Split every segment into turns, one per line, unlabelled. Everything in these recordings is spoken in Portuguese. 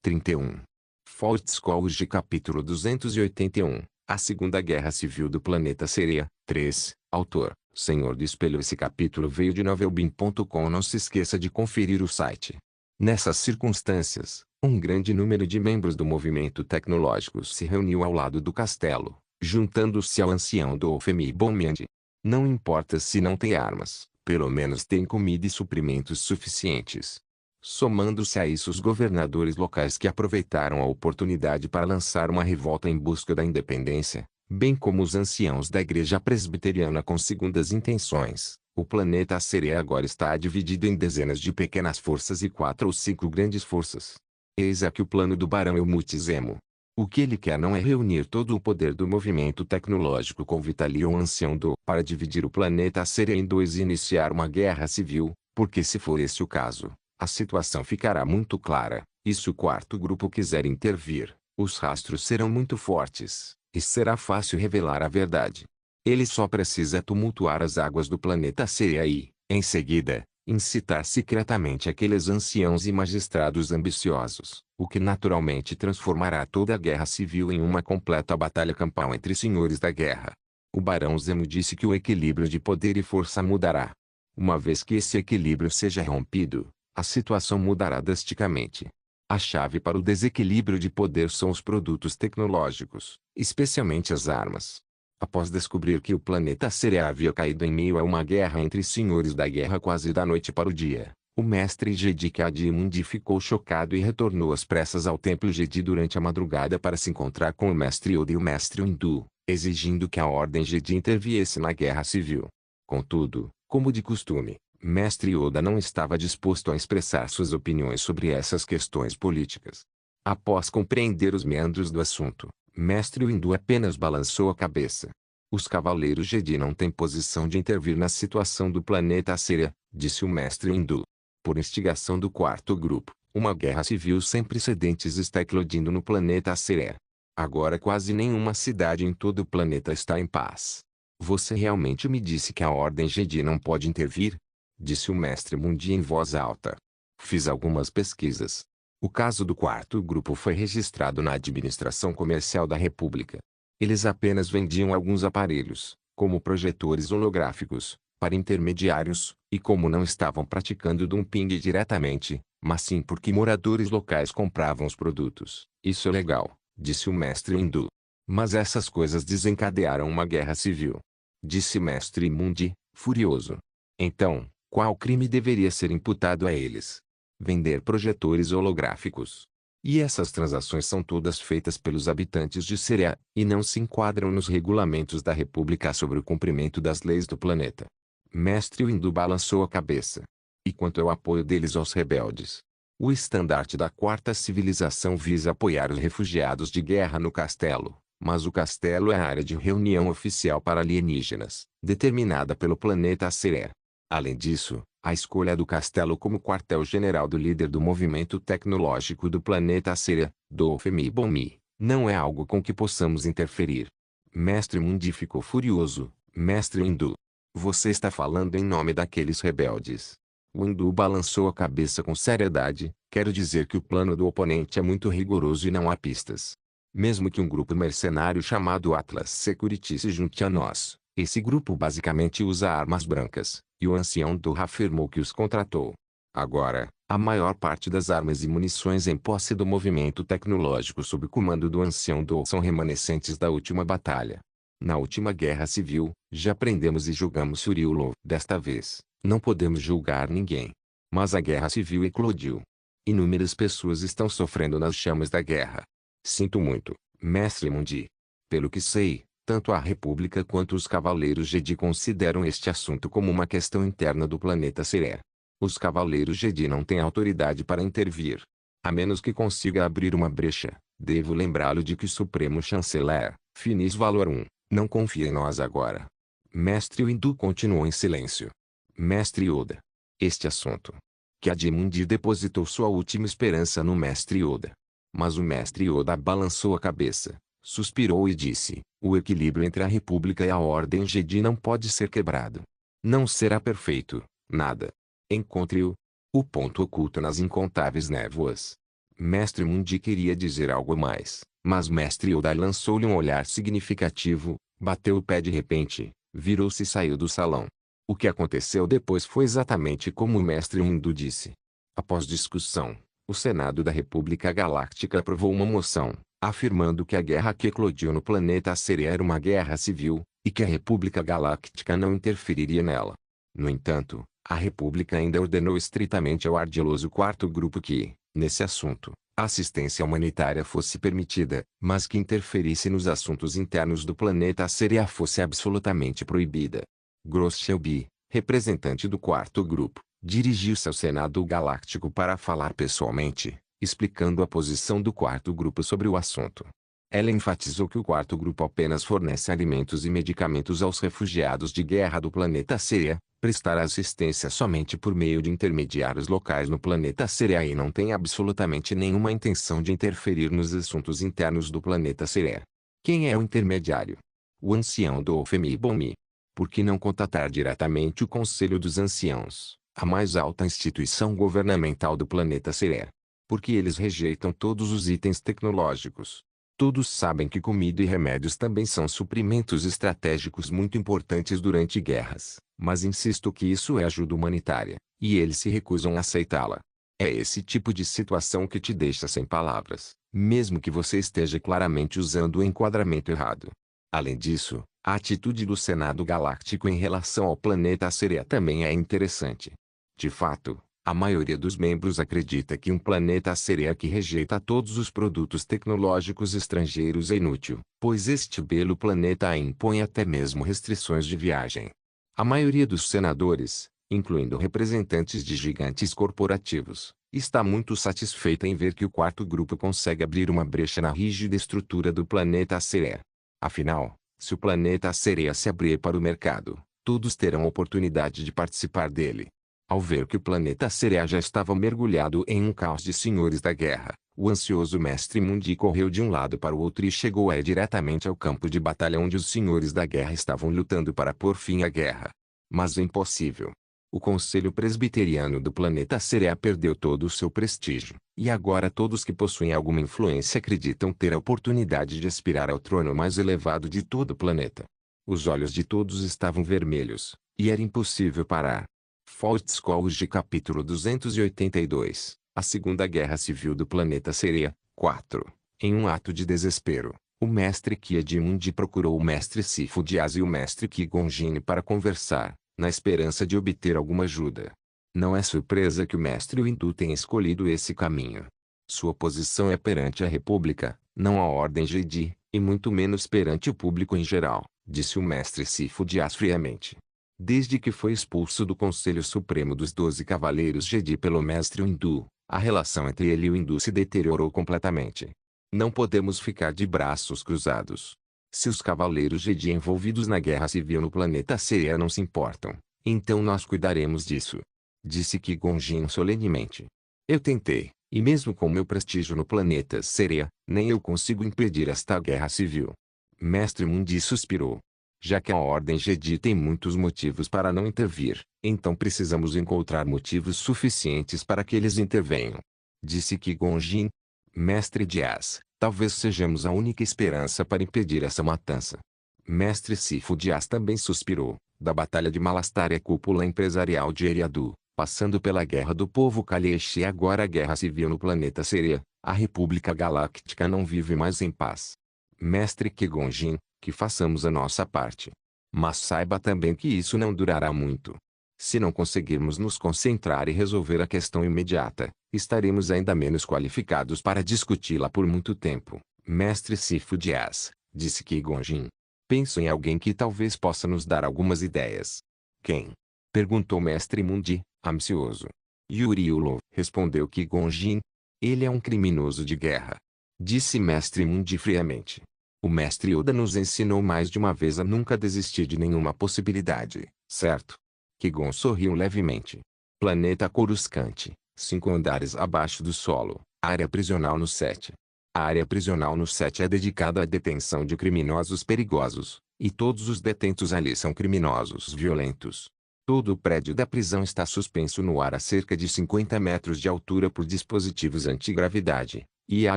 31. Fault Scholarship Capítulo 281. A Segunda Guerra Civil do Planeta Sereia. 3. Autor: Senhor do Espelho. Esse capítulo veio de novelbean.com. Não se esqueça de conferir o site. Nessas circunstâncias, um grande número de membros do movimento tecnológico se reuniu ao lado do castelo, juntando-se ao ancião do Femi-Bomiand. Não importa se não tem armas, pelo menos tem comida e suprimentos suficientes. Somando-se a isso os governadores locais que aproveitaram a oportunidade para lançar uma revolta em busca da independência, bem como os anciãos da igreja presbiteriana com segundas intenções, o planeta Sereia agora está dividido em dezenas de pequenas forças e 4 ou 5 grandes forças. Eis aqui o plano do Barão Helmut Zemo. O que ele quer não é reunir todo o poder do movimento tecnológico com Vitalion ancião para dividir o planeta Sereia em dois e iniciar uma guerra civil, porque se for esse o caso, a situação ficará muito clara, e se o quarto grupo quiser intervir, os rastros serão muito fortes, e será fácil revelar a verdade. Ele só precisa tumultuar as águas do planeta Sereia e, em seguida, incitar secretamente aqueles anciãos e magistrados ambiciosos, o que naturalmente transformará toda a guerra civil em uma completa batalha campal entre senhores da guerra. O Barão Zemo disse que o equilíbrio de poder e força mudará. Uma vez que esse equilíbrio seja rompido, a situação mudará drasticamente. A chave para o desequilíbrio de poder são os produtos tecnológicos, especialmente as armas. Após descobrir que o planeta Sereia havia caído em meio a uma guerra entre senhores da guerra quase da noite para o dia, o mestre Jedi Adi-Mundi ficou chocado e retornou às pressas ao templo Jedi durante a madrugada para se encontrar com o mestre Yoda e o mestre Windu, exigindo que a Ordem Jedi interviesse na guerra civil. Contudo, como de costume, mestre Yoda não estava disposto a expressar suas opiniões sobre essas questões políticas. Após compreender os meandros do assunto, mestre Windu apenas balançou a cabeça. Os Cavaleiros Jedi não têm posição de intervir na situação do planeta Sereia, disse o mestre Windu. Por instigação do quarto grupo, uma guerra civil sem precedentes está eclodindo no planeta Sereia. Agora quase nenhuma cidade em todo o planeta está em paz. Você realmente me disse que a Ordem Jedi não pode intervir? Disse o mestre Mundi em voz alta. Fiz algumas pesquisas. O caso do quarto grupo foi registrado na Administração Comercial da República. Eles apenas vendiam alguns aparelhos, como projetores holográficos, para intermediários, e como não estavam praticando dumping diretamente, mas sim porque moradores locais compravam os produtos. Isso é legal, disse o mestre Hindu. Mas essas coisas desencadearam uma guerra civil. Disse mestre Mundi, furioso. Então, qual crime deveria ser imputado a eles? Vender projetores holográficos. E essas transações são todas feitas pelos habitantes de Sereia, e não se enquadram nos regulamentos da República sobre o cumprimento das leis do planeta. Mestre Windu balançou a cabeça. E quanto ao apoio deles aos rebeldes? O estandarte da quarta civilização visa apoiar os refugiados de guerra no castelo, mas o castelo é a área de reunião oficial para alienígenas, determinada pelo planeta Sereia. Além disso, a escolha do castelo como quartel-general do líder do movimento tecnológico do planeta Sereia, do Femi-Bomi, não é algo com que possamos interferir. Mestre Mundi ficou furioso. Mestre Windu, você está falando em nome daqueles rebeldes. Windu balançou a cabeça com seriedade. Quero dizer que o plano do oponente é muito rigoroso e não há pistas. Mesmo que um grupo mercenário chamado Atlas Security se junte a nós, esse grupo basicamente usa armas brancas, e o ancião Dor afirmou que os contratou. Agora, a maior parte das armas e munições em posse do movimento tecnológico sob o comando do ancião Dor são remanescentes da última batalha. Na última guerra civil, já prendemos e julgamos Suriulo. Desta vez, não podemos julgar ninguém. Mas a guerra civil eclodiu. Inúmeras pessoas estão sofrendo nas chamas da guerra. Sinto muito, mestre Mundi. Pelo que sei, tanto a República quanto os Cavaleiros Jedi consideram este assunto como uma questão interna do planeta Sereia. Os Cavaleiros Jedi não têm autoridade para intervir. A menos que consiga abrir uma brecha, devo lembrá-lo de que o Supremo Chanceler, Finis Valorum, não confia em nós agora. Mestre Windu continuou em silêncio. Mestre Yoda. Este assunto. Que Adi-Mundi depositou sua última esperança no mestre Yoda. Mas o mestre Yoda balançou a cabeça, suspirou e disse, o equilíbrio entre a República e a Ordem Jedi não pode ser quebrado. Não será perfeito, nada. Encontre-o. O ponto oculto nas incontáveis névoas. Mestre Mundi queria dizer algo mais, mas Mestre Yoda lançou-lhe um olhar significativo, bateu o pé de repente, virou-se e saiu do salão. O que aconteceu depois foi exatamente como o Mestre Windu disse. Após discussão, o Senado da República Galáctica aprovou uma moção, afirmando que a guerra que eclodiu no planeta Seria era uma guerra civil, e que a República Galáctica não interferiria nela. No entanto, a República ainda ordenou estritamente ao ardiloso quarto grupo que, nesse assunto, a assistência humanitária fosse permitida, mas que interferisse nos assuntos internos do planeta Seria fosse absolutamente proibida. Gross Shelby, representante do quarto grupo, dirigiu-se ao Senado Galáctico para falar pessoalmente, explicando a posição do quarto grupo sobre o assunto. Ela enfatizou que o quarto grupo apenas fornece alimentos e medicamentos aos refugiados de guerra do planeta Seria, prestará assistência somente por meio de intermediários locais no planeta Seria e não tem absolutamente nenhuma intenção de interferir nos assuntos internos do planeta Seria. Quem é o intermediário? O ancião do Ofemi-Bomi. Por que não contatar diretamente o Conselho dos Anciãos, a mais alta instituição governamental do planeta Seria? Porque eles rejeitam todos os itens tecnológicos. Todos sabem que comida e remédios também são suprimentos estratégicos muito importantes durante guerras, mas insisto que isso é ajuda humanitária, e eles se recusam a aceitá-la. É esse tipo de situação que te deixa sem palavras, mesmo que você esteja claramente usando o enquadramento errado. Além disso, a atitude do Senado Galáctico em relação ao planeta Seria também é interessante. De fato, a maioria dos membros acredita que um planeta Seria que rejeita todos os produtos tecnológicos estrangeiros é inútil, pois este belo planeta impõe até mesmo restrições de viagem. A maioria dos senadores, incluindo representantes de gigantes corporativos, está muito satisfeita em ver que o quarto grupo consegue abrir uma brecha na rígida estrutura do planeta Seria. Afinal, se o planeta Seria se abrir para o mercado, todos terão oportunidade de participar dele. Ao ver que o planeta Seria já estava mergulhado em um caos de senhores da guerra, o ansioso Mestre Mundi correu de um lado para o outro e chegou diretamente ao campo de batalha onde os senhores da guerra estavam lutando para pôr fim à guerra. Mas é impossível. O Conselho Presbiteriano do planeta Seria perdeu todo o seu prestígio, e agora todos que possuem alguma influência acreditam ter a oportunidade de aspirar ao trono mais elevado de todo o planeta. Os olhos de todos estavam vermelhos, e era impossível parar. Fort Scourge capítulo 282, a Segunda Guerra Civil do Planeta Seria, 4. Em um ato de desespero, o mestre Ki-Adi-Mundi procurou o mestre Sifu-Diaz e o mestre Qui-Gon Jinn para conversar, na esperança de obter alguma ajuda. Não é surpresa que o mestre Windu tenha escolhido esse caminho. Sua posição é perante a República, não a Ordem Jedi, e muito menos perante o público em geral, disse o mestre Sifu-Diaz friamente. Desde que foi expulso do Conselho Supremo dos 12 Cavaleiros Jedi pelo mestre Windu, a relação entre ele e o Windu se deteriorou completamente. Não podemos ficar de braços cruzados. Se os Cavaleiros Jedi envolvidos na guerra civil no planeta Seria não se importam, então nós cuidaremos disso. Disse Qui-Gon Jinn solenemente. Eu tentei, e mesmo com meu prestígio no planeta Seria, nem eu consigo impedir esta guerra civil. Mestre Mundi suspirou. Já que a Ordem Jedi tem muitos motivos para não intervir, então precisamos encontrar motivos suficientes para que eles intervenham. Disse Qui-Gon Jinn. Mestre Diaz, talvez sejamos a única esperança para impedir essa matança. Mestre Sifu-Diaz também suspirou. Da Batalha de Malastare à cúpula empresarial de Eriadu, passando pela Guerra do Povo Kaleesh e agora a Guerra Civil no planeta Seria, a República Galáctica não vive mais em paz. Mestre Qui-Gon Jinn, que façamos a nossa parte. Mas saiba também que isso não durará muito. Se não conseguirmos nos concentrar e resolver a questão imediata, estaremos ainda menos qualificados para discuti-la por muito tempo. Mestre Sifu-Diaz, disse Qui-Gon Jinn. Penso em alguém que talvez possa nos dar algumas ideias. Quem? Perguntou Mestre Mundi, ansioso. Yuri Ulo, respondeu Qui-Gon Jinn. Ele é um criminoso de guerra. Disse Mestre Mundi friamente. O mestre Yoda nos ensinou mais de uma vez a nunca desistir de nenhuma possibilidade, certo? Qui-Gon sorriu levemente. Planeta Coruscant, 5 andares abaixo do solo, área prisional no 7. A área prisional no 7 é dedicada à detenção de criminosos perigosos, e todos os detentos ali são criminosos violentos. Todo o prédio da prisão está suspenso no ar a cerca de 50 metros de altura por dispositivos antigravidade, e há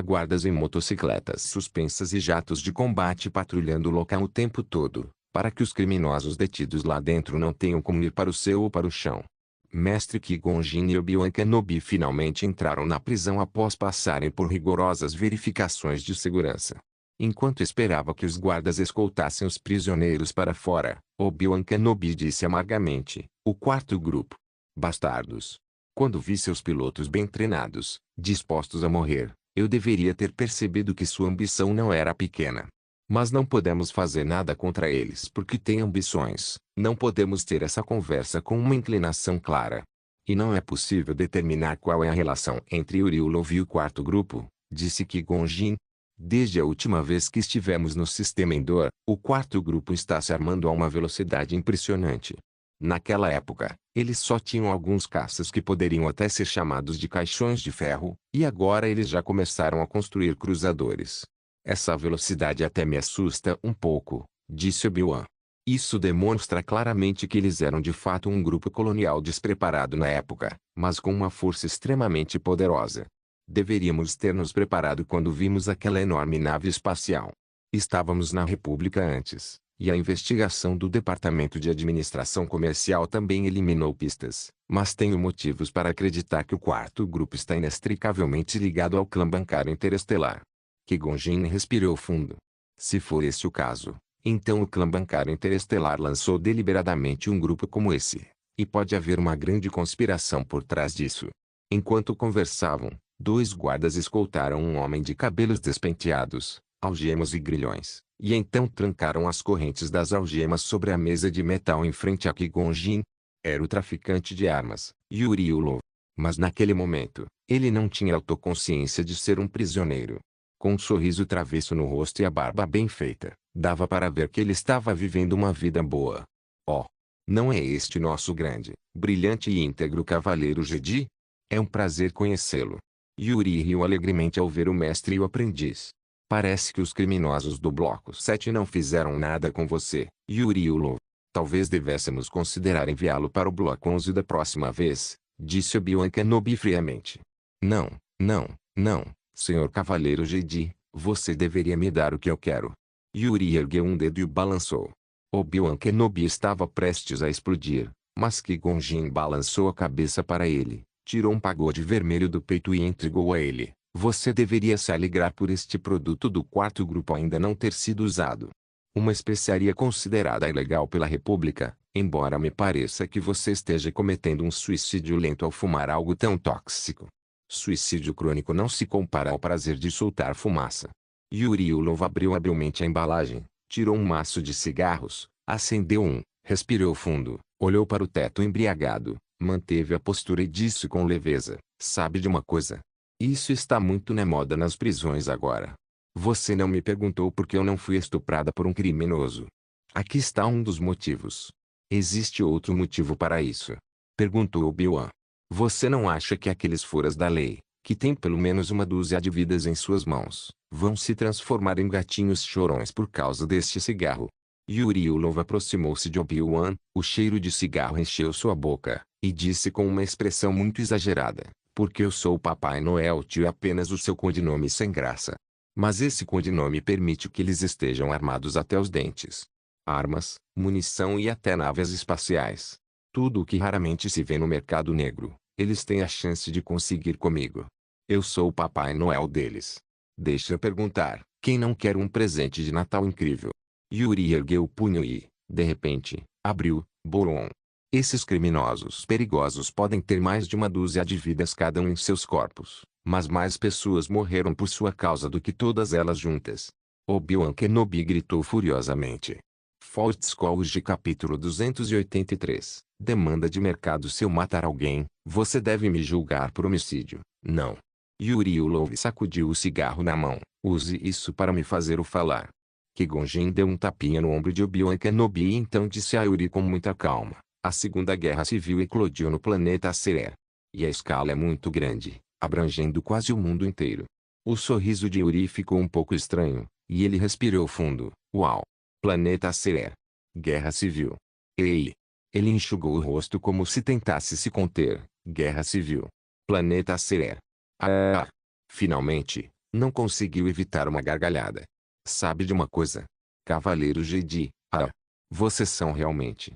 guardas em motocicletas suspensas e jatos de combate patrulhando o local o tempo todo, para que os criminosos detidos lá dentro não tenham como ir para o céu ou para o chão. Mestre Qui-Gon e Obi-Wan Kenobi finalmente entraram na prisão após passarem por rigorosas verificações de segurança. Enquanto esperava que os guardas escoltassem os prisioneiros para fora, Obi-Wan Kenobi disse amargamente: "O quarto grupo. Bastardos. Quando vi seus pilotos bem treinados, dispostos a morrer, eu deveria ter percebido que sua ambição não era pequena. Mas não podemos fazer nada contra eles porque têm ambições. Não podemos ter essa conversa com uma inclinação clara. E não é possível determinar qual é a relação entre Uriulov e o quarto grupo", disse Qui-Gon Jinn. "Desde a última vez que estivemos no sistema Endor, o quarto grupo está se armando a uma velocidade impressionante. Naquela época, eles só tinham alguns caças que poderiam até ser chamados de caixões de ferro, e agora eles já começaram a construir cruzadores. Essa velocidade até me assusta um pouco", disse Obi-Wan. "Isso demonstra claramente que eles eram de fato um grupo colonial despreparado na época, mas com uma força extremamente poderosa. Deveríamos ter nos preparado quando vimos aquela enorme nave espacial. Estávamos na República antes, e a investigação do Departamento de Administração Comercial também eliminou pistas, mas tenho motivos para acreditar que o quarto grupo está inextricavelmente ligado ao clã bancário interestelar." Qui-Gon Jinn respirou fundo. Se for esse o caso, então o clã bancário interestelar lançou deliberadamente um grupo como esse, e pode haver uma grande conspiração por trás disso. Enquanto conversavam, dois guardas escoltaram um homem de cabelos despenteados, algemas e grilhões, e então trancaram as correntes das algemas sobre a mesa de metal em frente a Qui-Gon Jinn. Era o traficante de armas, Yuri Ulov. Mas naquele momento, ele não tinha autoconsciência de ser um prisioneiro. Com um sorriso travesso no rosto e a barba bem feita, dava para ver que ele estava vivendo uma vida boa. "Oh, não é este nosso grande, brilhante e íntegro cavaleiro Jedi? É um prazer conhecê-lo." Yuri riu alegremente ao ver o mestre e o aprendiz. "Parece que os criminosos do Bloco 7 não fizeram nada com você, Yuri Ulov. Talvez devêssemos considerar enviá-lo para o Bloco 11 da próxima vez", disse Obi-Wan Kenobi friamente. Não, não, senhor cavaleiro Jedi, você deveria me dar o que eu quero." Yuri ergueu um dedo e o balançou. Obi-Wan Kenobi estava prestes a explodir, mas Qui-Gon Jinn balançou a cabeça para ele, tirou um pagode vermelho do peito e entregou a ele. "Você deveria se alegrar por este produto do quarto grupo ainda não ter sido usado. Uma especiaria considerada ilegal pela República, embora me pareça que você esteja cometendo um suicídio lento ao fumar algo tão tóxico. Suicídio crônico não se compara ao prazer de soltar fumaça." Yuri Ulov abriu habilmente a embalagem, tirou um maço de cigarros, acendeu um, respirou fundo, olhou para o teto embriagado, manteve a postura e disse com leveza: "Sabe de uma coisa? Isso está muito na moda nas prisões agora. Você não me perguntou por que eu não fui estuprada por um criminoso. Aqui está um dos motivos. Existe outro motivo para isso?" perguntou Obi-Wan. "Você não acha que aqueles furas da lei, que têm pelo menos uma dúzia de vidas em suas mãos, vão se transformar em gatinhos chorões por causa deste cigarro?" Yuri Ulov aproximou-se de Obi-Wan, o cheiro de cigarro encheu sua boca, e disse com uma expressão muito exagerada: "Porque eu sou o Papai Noel tio é apenas o seu codinome sem graça. Mas esse codinome permite que eles estejam armados até os dentes. Armas, munição e até naves espaciais. Tudo o que raramente se vê no mercado negro, eles têm a chance de conseguir comigo. Eu sou o Papai Noel deles. Deixa eu perguntar, quem não quer um presente de Natal incrível?" Yuri ergueu o punho e, de repente, abriu, Boron. "Esses criminosos perigosos podem ter mais de uma dúzia de vidas cada um em seus corpos, mas mais pessoas morreram por sua causa do que todas elas juntas." Obi-Wan Kenobi gritou furiosamente. Fortscrolls capítulo 283. Demanda de mercado: "Se eu matar alguém, você deve me julgar por homicídio, não?" Yuri Ulov sacudiu o cigarro na mão. "Use isso para me fazer o falar." Qui-Gon Jinn deu um tapinha no ombro de Obi-Wan Kenobi e então disse a Yuri com muita calma: "A Segunda Guerra Civil eclodiu no planeta Aceré. E a escala é muito grande, abrangendo quase o mundo inteiro." O sorriso de Yuri ficou um pouco estranho, e ele respirou fundo. "Uau! Planeta Aceré. Guerra Civil. Ei! Ele enxugou o rosto como se tentasse se conter. Guerra Civil. Planeta Cereia. Ah! Finalmente, não conseguiu evitar uma gargalhada. Sabe de uma coisa? Cavaleiro Jedi. Ah! Vocês são realmente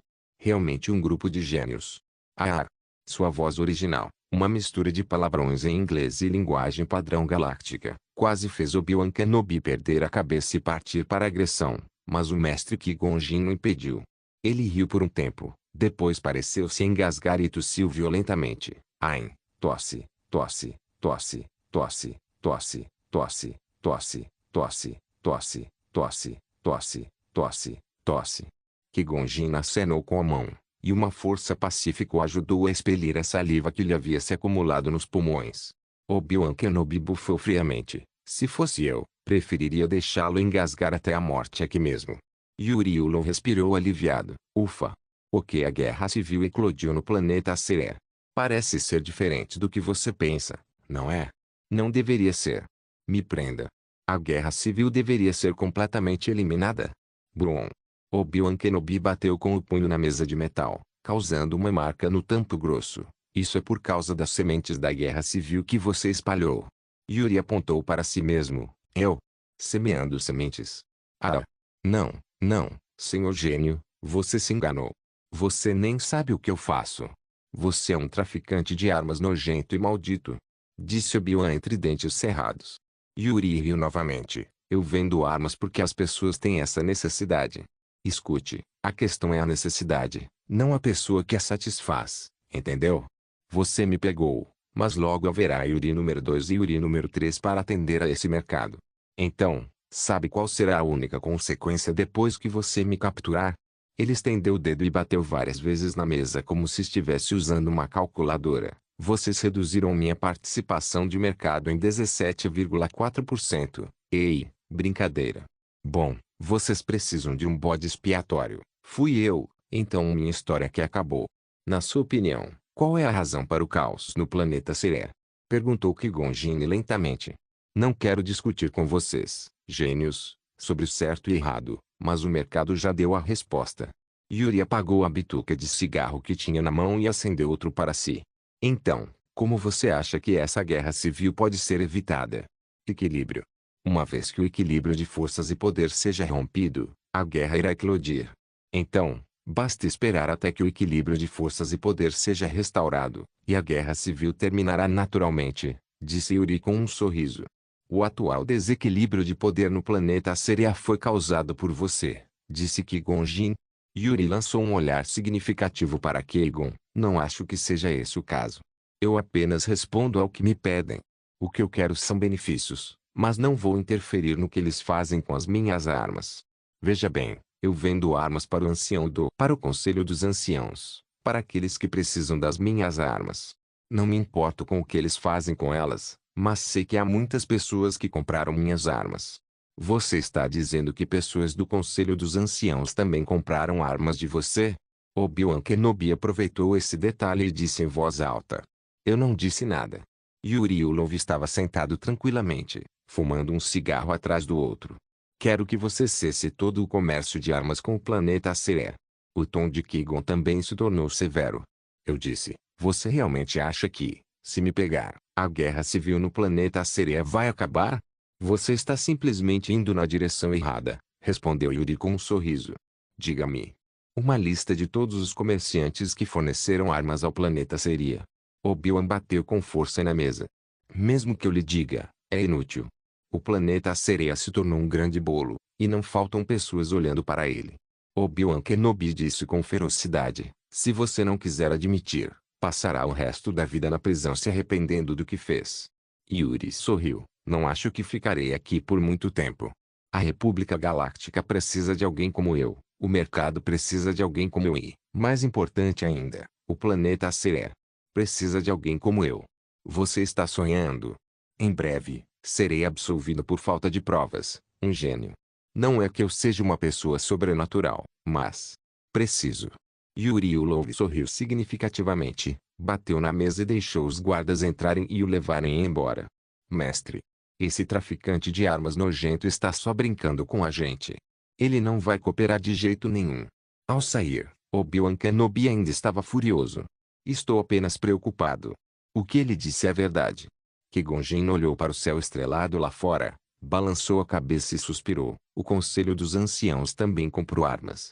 um grupo de gênios. Ah! Sua voz original, uma mistura de palavrões em inglês e linguagem padrão galáctica, quase fez Obi-Wan Kenobi perder a cabeça e partir para a agressão, mas o mestre Qui-Gon Jinn o impediu. Ele riu por um tempo, depois pareceu se engasgar e tossiu violentamente. Ain, tosse, tosse, tosse, tosse, tosse, tosse, tosse, tosse, tosse, tosse, tosse, tosse, tosse. Qui-Gon Jinn acenou com a mão, e uma força pacífica o ajudou a expelir a saliva que lhe havia se acumulado nos pulmões. Obi-Wan Kenobi bufou friamente. Se fosse eu, preferiria deixá-lo engasgar até a morte aqui mesmo. Yuri Ulon respirou aliviado. Ufa! O que a guerra civil eclodiu no planeta Cereia? Parece ser diferente do que você pensa, não é? Não deveria ser. Me prenda. A guerra civil deveria ser completamente eliminada. Brum. Obi-Wan Kenobi bateu com o punho na mesa de metal, causando uma marca no tampo grosso. Isso é por causa das sementes da guerra civil que você espalhou. Yuri apontou para si mesmo. Eu? Semeando sementes? Ah! Não, não, senhor gênio, você se enganou. Você nem sabe o que eu faço. Você é um traficante de armas nojento e maldito. Disse Obi-Wan entre dentes cerrados. Yuri riu novamente. Eu vendo armas porque as pessoas têm essa necessidade. Escute, a questão é a necessidade, não a pessoa que a satisfaz, entendeu? Você me pegou, mas logo haverá Yuri número 2 e Yuri número 3 para atender a esse mercado. Então, sabe qual será a única consequência depois que você me capturar? Ele estendeu o dedo e bateu várias vezes na mesa como se estivesse usando uma calculadora. Vocês reduziram minha participação de mercado em 17,4%. Ei, brincadeira. Bom, vocês precisam de um bode expiatório. Fui eu, então minha história que acabou. Na sua opinião, qual é a razão para o caos no planeta Cereia? Perguntou Qui-Gon Jinn lentamente. Não quero discutir com vocês, gênios, sobre o certo e errado, mas o mercado já deu a resposta. Yuri apagou a bituca de cigarro que tinha na mão e acendeu outro para si. Então, como você acha que essa guerra civil pode ser evitada? Equilíbrio. Uma vez que o equilíbrio de forças e poder seja rompido, a guerra irá eclodir. Então, basta esperar até que o equilíbrio de forças e poder seja restaurado, e a guerra civil terminará naturalmente, disse Yuri com um sorriso. O atual desequilíbrio de poder no planeta Cereia foi causado por você, disse Qui-Gon Jinn. Yuri lançou um olhar significativo para Qui-Gon. Não acho que seja esse o caso. Eu apenas respondo ao que me pedem. O que eu quero são benefícios, mas não vou interferir no que eles fazem com as minhas armas. Veja bem, eu vendo armas para o ancião para o Conselho dos Anciãos, para aqueles que precisam das minhas armas. Não me importo com o que eles fazem com elas, mas sei que há muitas pessoas que compraram minhas armas. Você está dizendo que pessoas do Conselho dos Anciãos também compraram armas de você? Obi-Wan Kenobi aproveitou esse detalhe e disse em voz alta. Eu não disse nada. Yuri Ulov estava sentado tranquilamente, fumando um cigarro atrás do outro. Quero que você cesse todo o comércio de armas com o planeta Cereia. O tom de Qui-Gon também se tornou severo. Eu disse, você realmente acha que, se me pegar, a guerra civil no planeta Cereia vai acabar? Você está simplesmente indo na direção errada, respondeu Yuri com um sorriso. Diga-me. Uma lista de todos os comerciantes que forneceram armas ao planeta Cereia. Obi-Wan bateu com força na mesa. Mesmo que eu lhe diga, é inútil. O planeta Cereia se tornou um grande bolo, e não faltam pessoas olhando para ele. Obi-Wan Kenobi disse com ferocidade, se você não quiser admitir, passará o resto da vida na prisão se arrependendo do que fez. Yuri sorriu, não acho que ficarei aqui por muito tempo. A República Galáctica precisa de alguém como eu, o mercado precisa de alguém como eu e, mais importante ainda, o planeta Cereia precisa de alguém como eu. Você está sonhando. Em breve, serei absolvido por falta de provas, um gênio. Não é que eu seja uma pessoa sobrenatural, mas preciso. Yuri Ulov sorriu significativamente, bateu na mesa e deixou os guardas entrarem e o levarem embora. Mestre, esse traficante de armas nojento está só brincando com a gente. Ele não vai cooperar de jeito nenhum. Ao sair, Obi-Wan Kenobi ainda estava furioso. Estou apenas preocupado. O que ele disse é verdade. Qui-Gon Jinn olhou para o céu estrelado lá fora, balançou a cabeça e suspirou. O Conselho dos Anciãos também comprou armas.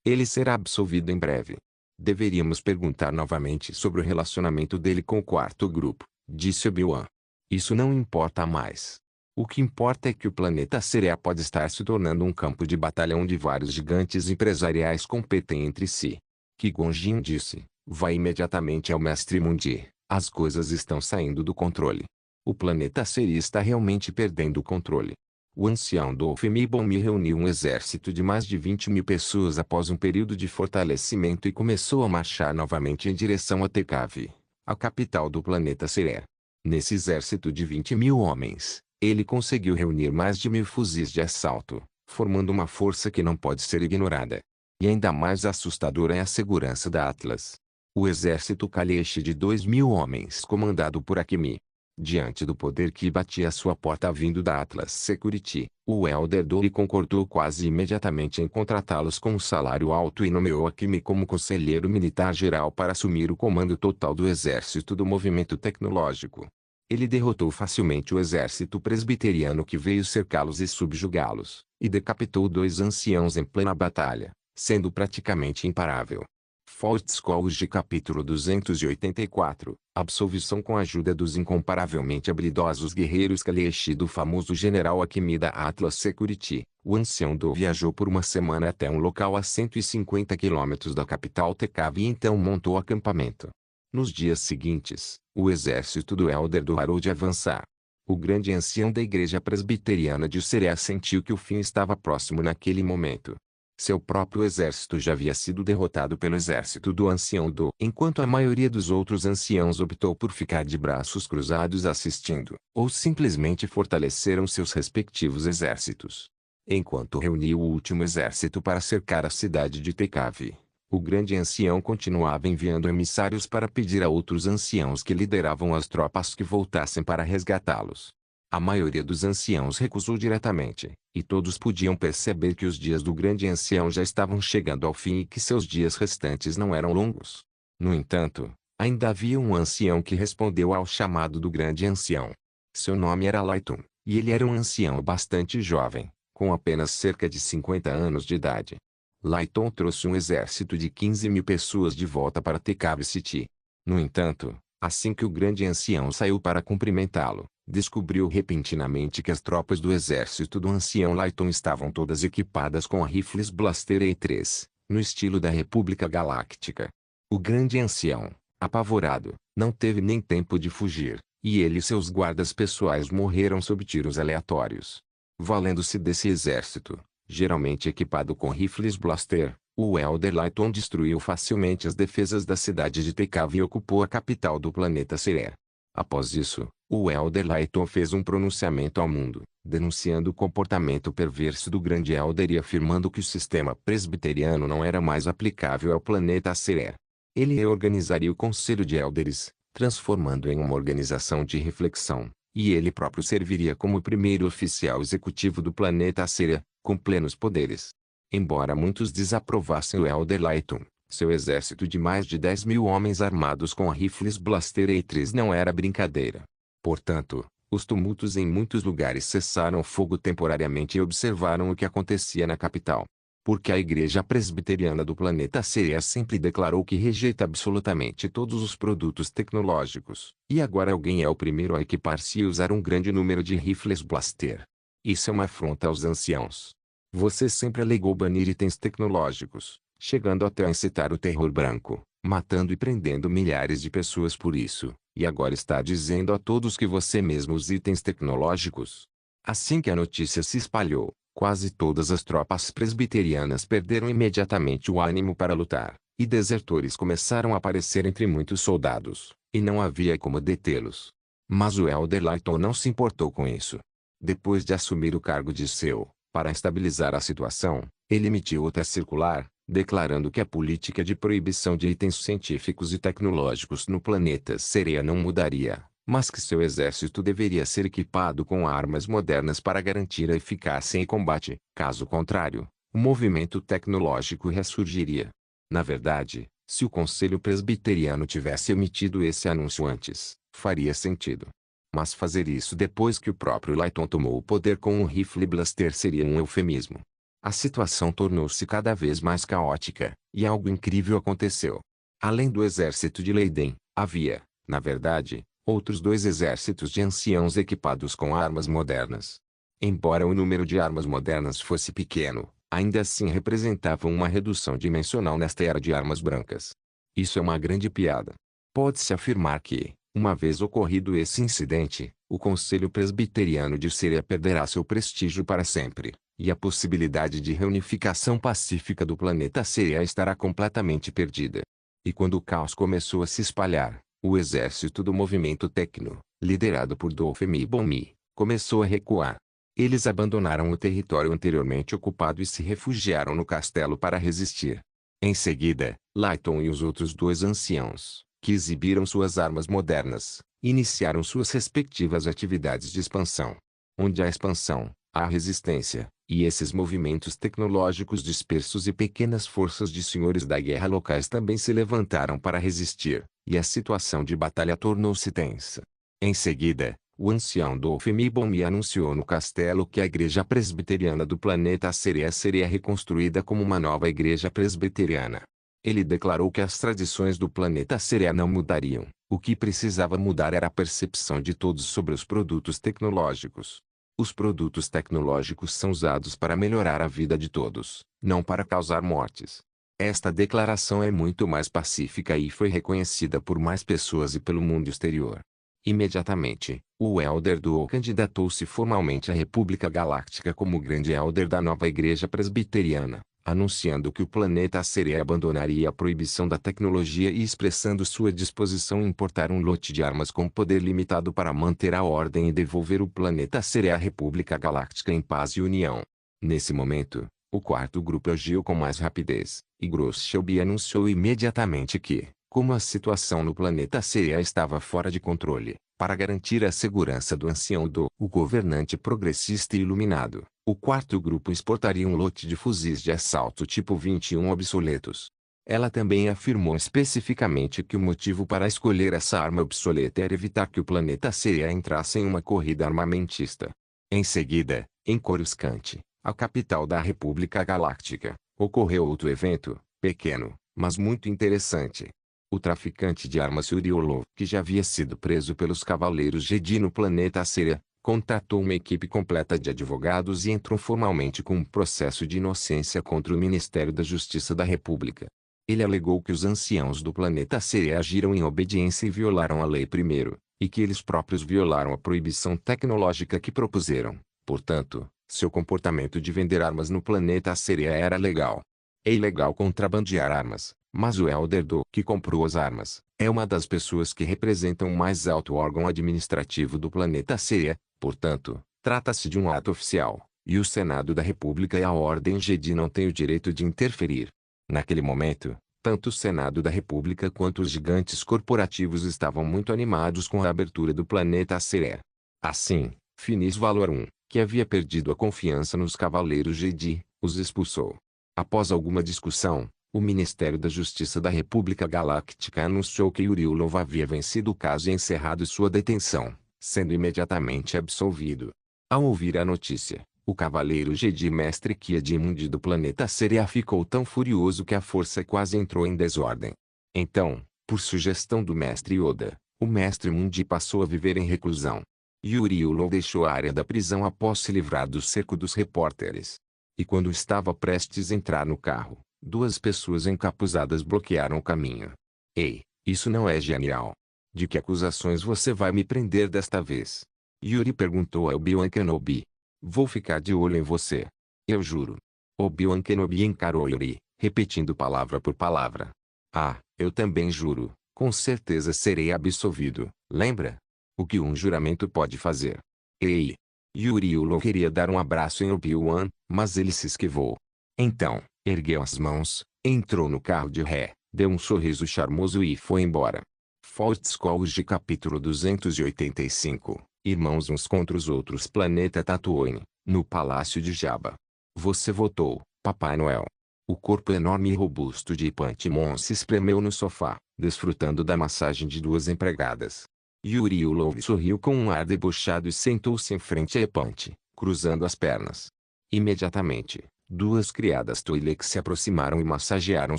Ele será absolvido em breve. Deveríamos perguntar novamente sobre o relacionamento dele com o quarto grupo, disse Obi-Wan. Isso não importa mais. O que importa é que o planeta Cerea pode estar se tornando um campo de batalha onde vários gigantes empresariais competem entre si. Qui-Gon Jinn disse, vá imediatamente ao Mestre Mundi. As coisas estão saindo do controle. O planeta Cerea está realmente perdendo o controle. O ancião Dofemi Bommi reuniu um exército de mais de 20.000 pessoas após um período de fortalecimento e começou a marchar novamente em direção a Tekkavi, a capital do planeta Cerea. Nesse exército de 20.000 homens, ele conseguiu reunir mais de 1.000 fuzis de assalto, formando uma força que não pode ser ignorada. E ainda mais assustadora é a segurança da Atlas. O exército Kaleshi de 2.000 homens comandado por Akemi. Diante do poder que batia à sua porta vindo da Atlas Security, o Elder Dori concordou quase imediatamente em contratá-los com um salário alto e nomeou Akemi como conselheiro militar geral para assumir o comando total do exército do movimento tecnológico. Ele derrotou facilmente o exército presbiteriano que veio cercá-los e subjugá-los, e decapitou 2 anciãos em plena batalha, sendo praticamente imparável. Fort Scourge capítulo 284, absolvição com a ajuda dos incomparavelmente habilidosos guerreiros Kaleshi do famoso general Akemi da Atlas Security. O ancião Do viajou por uma semana até um local a 150 quilômetros da capital Tekkavi e então montou acampamento. Nos dias seguintes, o exército do Elder Do parou de avançar. O grande ancião da igreja presbiteriana de Cerea sentiu que o fim estava próximo naquele momento. Seu próprio exército já havia sido derrotado pelo exército do ancião Do. Enquanto a maioria dos outros anciãos optou por ficar de braços cruzados assistindo, ou simplesmente fortaleceram seus respectivos exércitos. Enquanto reuniu o último exército para cercar a cidade de Tekkavi, o grande ancião continuava enviando emissários para pedir a outros anciãos que lideravam as tropas que voltassem para resgatá-los. A maioria dos anciãos recusou diretamente, e todos podiam perceber que os dias do grande ancião já estavam chegando ao fim e que seus dias restantes não eram longos. No entanto, ainda havia um ancião que respondeu ao chamado do grande ancião. Seu nome era Laiton, e ele era um ancião bastante jovem, com apenas cerca de 50 anos de idade. Laiton trouxe um exército de 15.000 pessoas de volta para Tekkavi City. No entanto, assim que o grande ancião saiu para cumprimentá-lo, descobriu repentinamente que as tropas do exército do ancião Laiton estavam todas equipadas com rifles Blaster E3, no estilo da República Galáctica. O grande ancião, apavorado, não teve nem tempo de fugir, e ele e seus guardas pessoais morreram sob tiros aleatórios. Valendo-se desse exército, geralmente equipado com rifles Blaster, o Elder Laiton destruiu facilmente as defesas da cidade de Tekkavi e ocupou a capital do planeta Cerea. Após isso, o Elder Laiton fez um pronunciamento ao mundo, denunciando o comportamento perverso do grande Elder e afirmando que o sistema presbiteriano não era mais aplicável ao planeta Cerea. Ele reorganizaria o Conselho de Elders, transformando em uma organização de reflexão, e ele próprio serviria como o primeiro oficial executivo do planeta Cerea, com plenos poderes. Embora muitos desaprovassem o Elder Laiton, seu exército de mais de 10.000 homens armados com rifles Blaster E3 não era brincadeira. Portanto, os tumultos em muitos lugares cessaram o fogo temporariamente e observaram o que acontecia na capital. Porque a igreja presbiteriana do planeta Cerea sempre declarou que rejeita absolutamente todos os produtos tecnológicos. E agora alguém é o primeiro a equipar-se e usar um grande número de rifles Blaster. Isso é uma afronta aos anciãos. Você sempre alegou banir itens tecnológicos, chegando até a incitar o terror branco, matando e prendendo milhares de pessoas por isso, e agora está dizendo a todos que você mesmo usa itens tecnológicos. Assim que a notícia se espalhou, quase todas as tropas presbiterianas perderam imediatamente o ânimo para lutar, e desertores começaram a aparecer entre muitos soldados, e não havia como detê-los. Mas o Elder Laiton não se importou com isso. Depois de assumir o cargo de seu, para estabilizar a situação, ele emitiu outra circular, declarando que a política de proibição de itens científicos e tecnológicos no planeta Cerea não mudaria, mas que seu exército deveria ser equipado com armas modernas para garantir a eficácia em combate. Caso contrário, o movimento tecnológico ressurgiria. Na verdade, se o Conselho Presbiteriano tivesse emitido esse anúncio antes, faria sentido. Mas fazer isso depois que o próprio Layton tomou o poder com um rifle blaster seria um eufemismo. A situação tornou-se cada vez mais caótica, e algo incrível aconteceu. Além do exército de Leiden, havia, na verdade, outros 2 exércitos de anciãos equipados com armas modernas. Embora o número de armas modernas fosse pequeno, ainda assim representavam uma redução dimensional nesta era de armas brancas. Isso é uma grande piada. Pode-se afirmar que, uma vez ocorrido esse incidente, o Conselho Presbiteriano de Síria perderá seu prestígio para sempre, e a possibilidade de reunificação pacífica do planeta Síria estará completamente perdida. E quando o caos começou a se espalhar, o exército do movimento Tecno, liderado por Dofemi Bomi, começou a recuar. Eles abandonaram o território anteriormente ocupado e se refugiaram no castelo para resistir. Em seguida, Layton e os outros 2 anciãos, que exibiram suas armas modernas, iniciaram suas respectivas atividades de expansão. Onde há expansão, há resistência, e esses movimentos tecnológicos dispersos e pequenas forças de senhores da guerra locais também se levantaram para resistir, e a situação de batalha tornou-se tensa. Em seguida, o ancião Dofemi Bomi anunciou no castelo que a igreja presbiteriana do planeta Síria seria reconstruída como uma nova igreja presbiteriana. Ele declarou que as tradições do planeta Síria não mudariam, o que precisava mudar era a percepção de todos sobre os produtos tecnológicos. Os produtos tecnológicos são usados para melhorar a vida de todos, não para causar mortes. Esta declaração é muito mais pacífica e foi reconhecida por mais pessoas e pelo mundo exterior. Imediatamente, o Elder Duo candidatou-se formalmente à República Galáctica como grande Elder da nova Igreja Presbiteriana, anunciando que o planeta Síria abandonaria a proibição da tecnologia e expressando sua disposição em importar um lote de armas com poder limitado para manter a ordem e devolver o planeta Síria à República Galáctica em paz e união. Nesse momento, o 4º grupo agiu com mais rapidez, e Gross Shelby anunciou imediatamente que, como a situação no planeta Síria estava fora de controle, para garantir a segurança do ancião o governante progressista e iluminado, o 4º grupo exportaria um lote de fuzis de assalto tipo 21 obsoletos. Ela também afirmou especificamente que o motivo para escolher essa arma obsoleta era evitar que o planeta Síria entrasse em uma corrida armamentista. Em seguida, em Coruscant, a capital da República Galáctica, ocorreu outro evento, pequeno, mas muito interessante. O traficante de armas Yuri Orlov, que já havia sido preso pelos Cavaleiros Jedi no planeta Síria, contratou uma equipe completa de advogados e entrou formalmente com um processo de inocência contra o Ministério da Justiça da República. Ele alegou que os anciãos do planeta Síria agiram em obediência e violaram a lei primeiro, e que eles próprios violaram a proibição tecnológica que propuseram. Portanto, seu comportamento de vender armas no planeta Síria era legal. É ilegal contrabandear armas, mas o Elder Do, que comprou as armas, é uma das pessoas que representam o mais alto órgão administrativo do planeta Síria, portanto, trata-se de um ato oficial, e o Senado da República e a Ordem Jedi não têm o direito de interferir. Naquele momento, tanto o Senado da República quanto os gigantes corporativos estavam muito animados com a abertura do planeta Síria. Assim, Finis Valorum, que havia perdido a confiança nos Cavaleiros Jedi, os expulsou. Após alguma discussão, o Ministério da Justiça da República Galáctica anunciou que Yuri Orlov havia vencido o caso e encerrado sua detenção, sendo imediatamente absolvido. Ao ouvir a notícia, o Cavaleiro Jedi Mestre Ki-Adi-Mundi do planeta Síria ficou tão furioso que a força quase entrou em desordem. Então, por sugestão do Mestre Yoda, o Mestre Mundi passou a viver em reclusão. Yuri Orlov deixou a área da prisão após se livrar do cerco dos repórteres. E quando estava prestes a entrar no carro, 2 pessoas encapuzadas bloquearam o caminho. Ei, isso não é genial? De que acusações você vai me prender desta vez? Yuri perguntou a Obi-Wan Kenobi. Vou ficar de olho em você. Eu juro. Obi-Wan Kenobi encarou Yuri, repetindo palavra por palavra. Ah, eu também juro, com certeza serei absolvido, lembra? O que um juramento pode fazer? Ei! Yuri Orlov queria dar um abraço em Obi-Wan, mas ele se esquivou. Então, ergueu as mãos, entrou no carro de ré, deu um sorriso charmoso e foi embora. Forte Scourge capítulo 285, Irmãos uns contra os outros planeta Tatooine, no Palácio de Jabba. Você votou, Papai Noel. O corpo enorme e robusto de Pantimon se espremeu no sofá, desfrutando da massagem de duas empregadas. Yuri Ulov sorriu com um ar debochado e sentou-se em frente a Epante, cruzando as pernas. Imediatamente, duas criadas Twi'lek se aproximaram e massagearam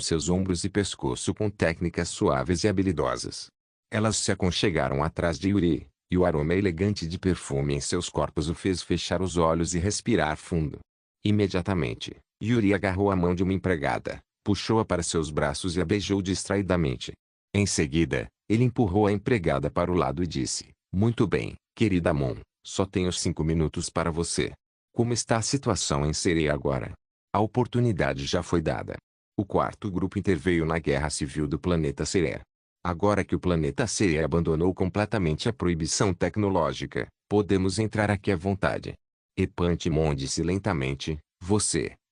seus ombros e pescoço com técnicas suaves e habilidosas. Elas se aconchegaram atrás de Yuri, e o aroma elegante de perfume em seus corpos o fez fechar os olhos e respirar fundo. Imediatamente, Yuri agarrou a mão de uma empregada, puxou-a para seus braços e a beijou distraidamente. Em seguida, ele empurrou a empregada para o lado e disse: "Muito bem, querida Mon, só tenho 5 minutos para você. Como está a situação em Sereia agora?" A oportunidade já foi dada. O quarto grupo interveio na guerra civil do planeta Sereia. Agora que o planeta Sereia abandonou completamente a proibição tecnológica, podemos entrar aqui à vontade. Epantimon disse lentamente: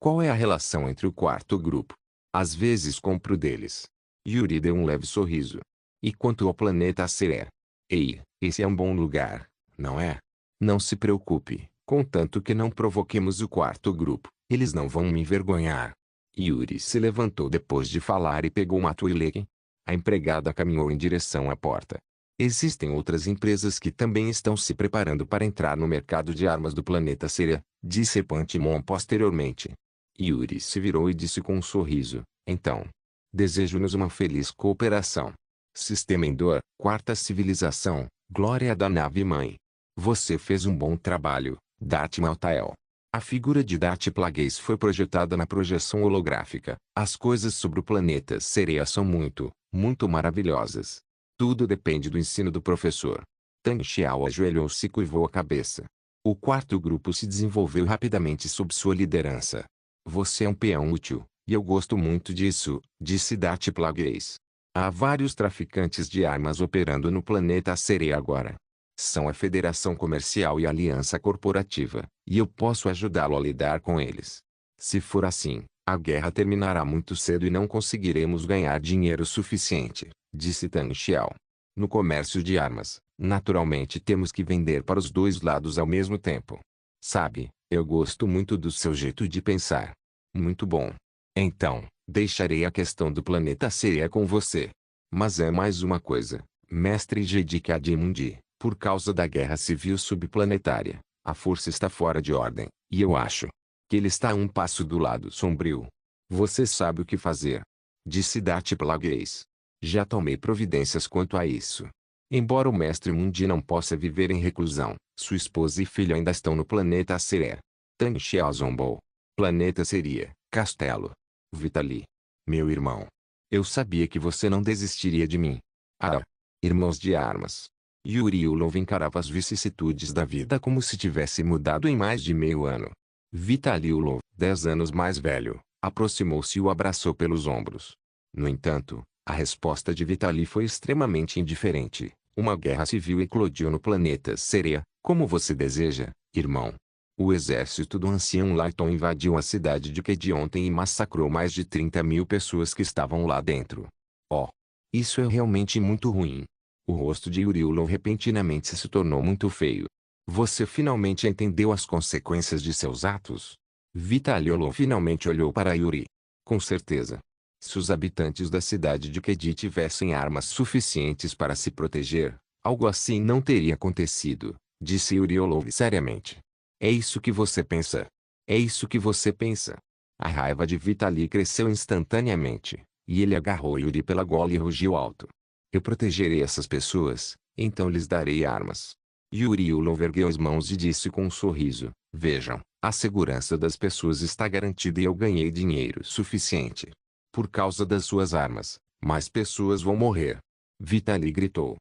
qual é a relação entre o quarto grupo? Às vezes compro deles. Yuri deu um leve sorriso. E quanto ao planeta Sereia? Ei, esse é um bom lugar, não é? Não se preocupe, contanto que não provoquemos o quarto grupo, eles não vão me envergonhar. Yuri se levantou depois de falar e pegou uma Twi'lek. A empregada caminhou em direção à porta. Existem outras empresas que também estão se preparando para entrar no mercado de armas do planeta Sereia, disse Pantimon posteriormente. Yuri se virou e disse com um sorriso: então, desejo-nos uma feliz cooperação. Sistema Endor, quarta civilização, glória da nave-mãe. Você fez um bom trabalho, Darth Maltael. A figura de Darth Plagueis foi projetada na projeção holográfica. As coisas sobre o planeta Sereia são muito maravilhosas. Tudo depende do ensino do professor. Tang Xiao ajoelhou-se e curvou a cabeça. O quarto grupo se desenvolveu rapidamente sob sua liderança. Você é um peão útil, e eu gosto muito disso, disse Darth Plagueis. Há vários traficantes de armas operando no planeta Sereia agora. São a Federação Comercial e a Aliança Corporativa, e eu posso ajudá-lo a lidar com eles. Se for assim, a guerra terminará muito cedo e não conseguiremos ganhar dinheiro suficiente, disse Tang Xiao. No comércio de armas, naturalmente temos que vender para os dois lados ao mesmo tempo. Sabe, eu gosto muito do seu jeito de pensar. Muito bom. Então, deixarei a questão do planeta Sereia com você. Mas é mais uma coisa, mestre Jedi Kadimundi. Por causa da guerra civil subplanetária, a força está fora de ordem, e eu acho que ele está a um passo do lado sombrio. Você sabe o que fazer, disse Darth Plagueis. Já tomei providências quanto a isso. Embora o mestre Mundi não possa viver em reclusão, sua esposa e filho ainda estão no planeta Sereia. Tang Xiao zombou. Planeta Sereia, castelo. Vitali. Meu irmão. Eu sabia que você não desistiria de mim. Ah, irmãos de armas. Yuri Ulov encarava as vicissitudes da vida como se tivesse mudado em mais de meio ano. Vitali Ulov, 10 anos mais velho, aproximou-se e o abraçou pelos ombros. No entanto, a resposta de Vitali foi extremamente indiferente. Uma guerra civil eclodiu no planeta Sereia, como você deseja, irmão. O exército do ancião Laiton invadiu a cidade de Kedi ontem e massacrou mais de 30.000 pessoas que estavam lá dentro. Oh! Isso é realmente muito ruim. O rosto de Yuri Ulov repentinamente se tornou muito feio. Você finalmente entendeu as consequências de seus atos? Vitali Ulov finalmente olhou para Yuri. Com certeza. Se os habitantes da cidade de Kedi tivessem armas suficientes para se proteger, algo assim não teria acontecido, disse Yuri Ulov seriamente. É isso que você pensa? É isso que você pensa? A raiva de Vitali cresceu instantaneamente, e ele agarrou Yuri pela gola e rugiu alto. Eu protegerei essas pessoas, então lhes darei armas. Yuri Ulov ergueu as mãos e disse com um sorriso: vejam, a segurança das pessoas está garantida e eu ganhei dinheiro suficiente. Por causa das suas armas, mais pessoas vão morrer. Vitali gritou.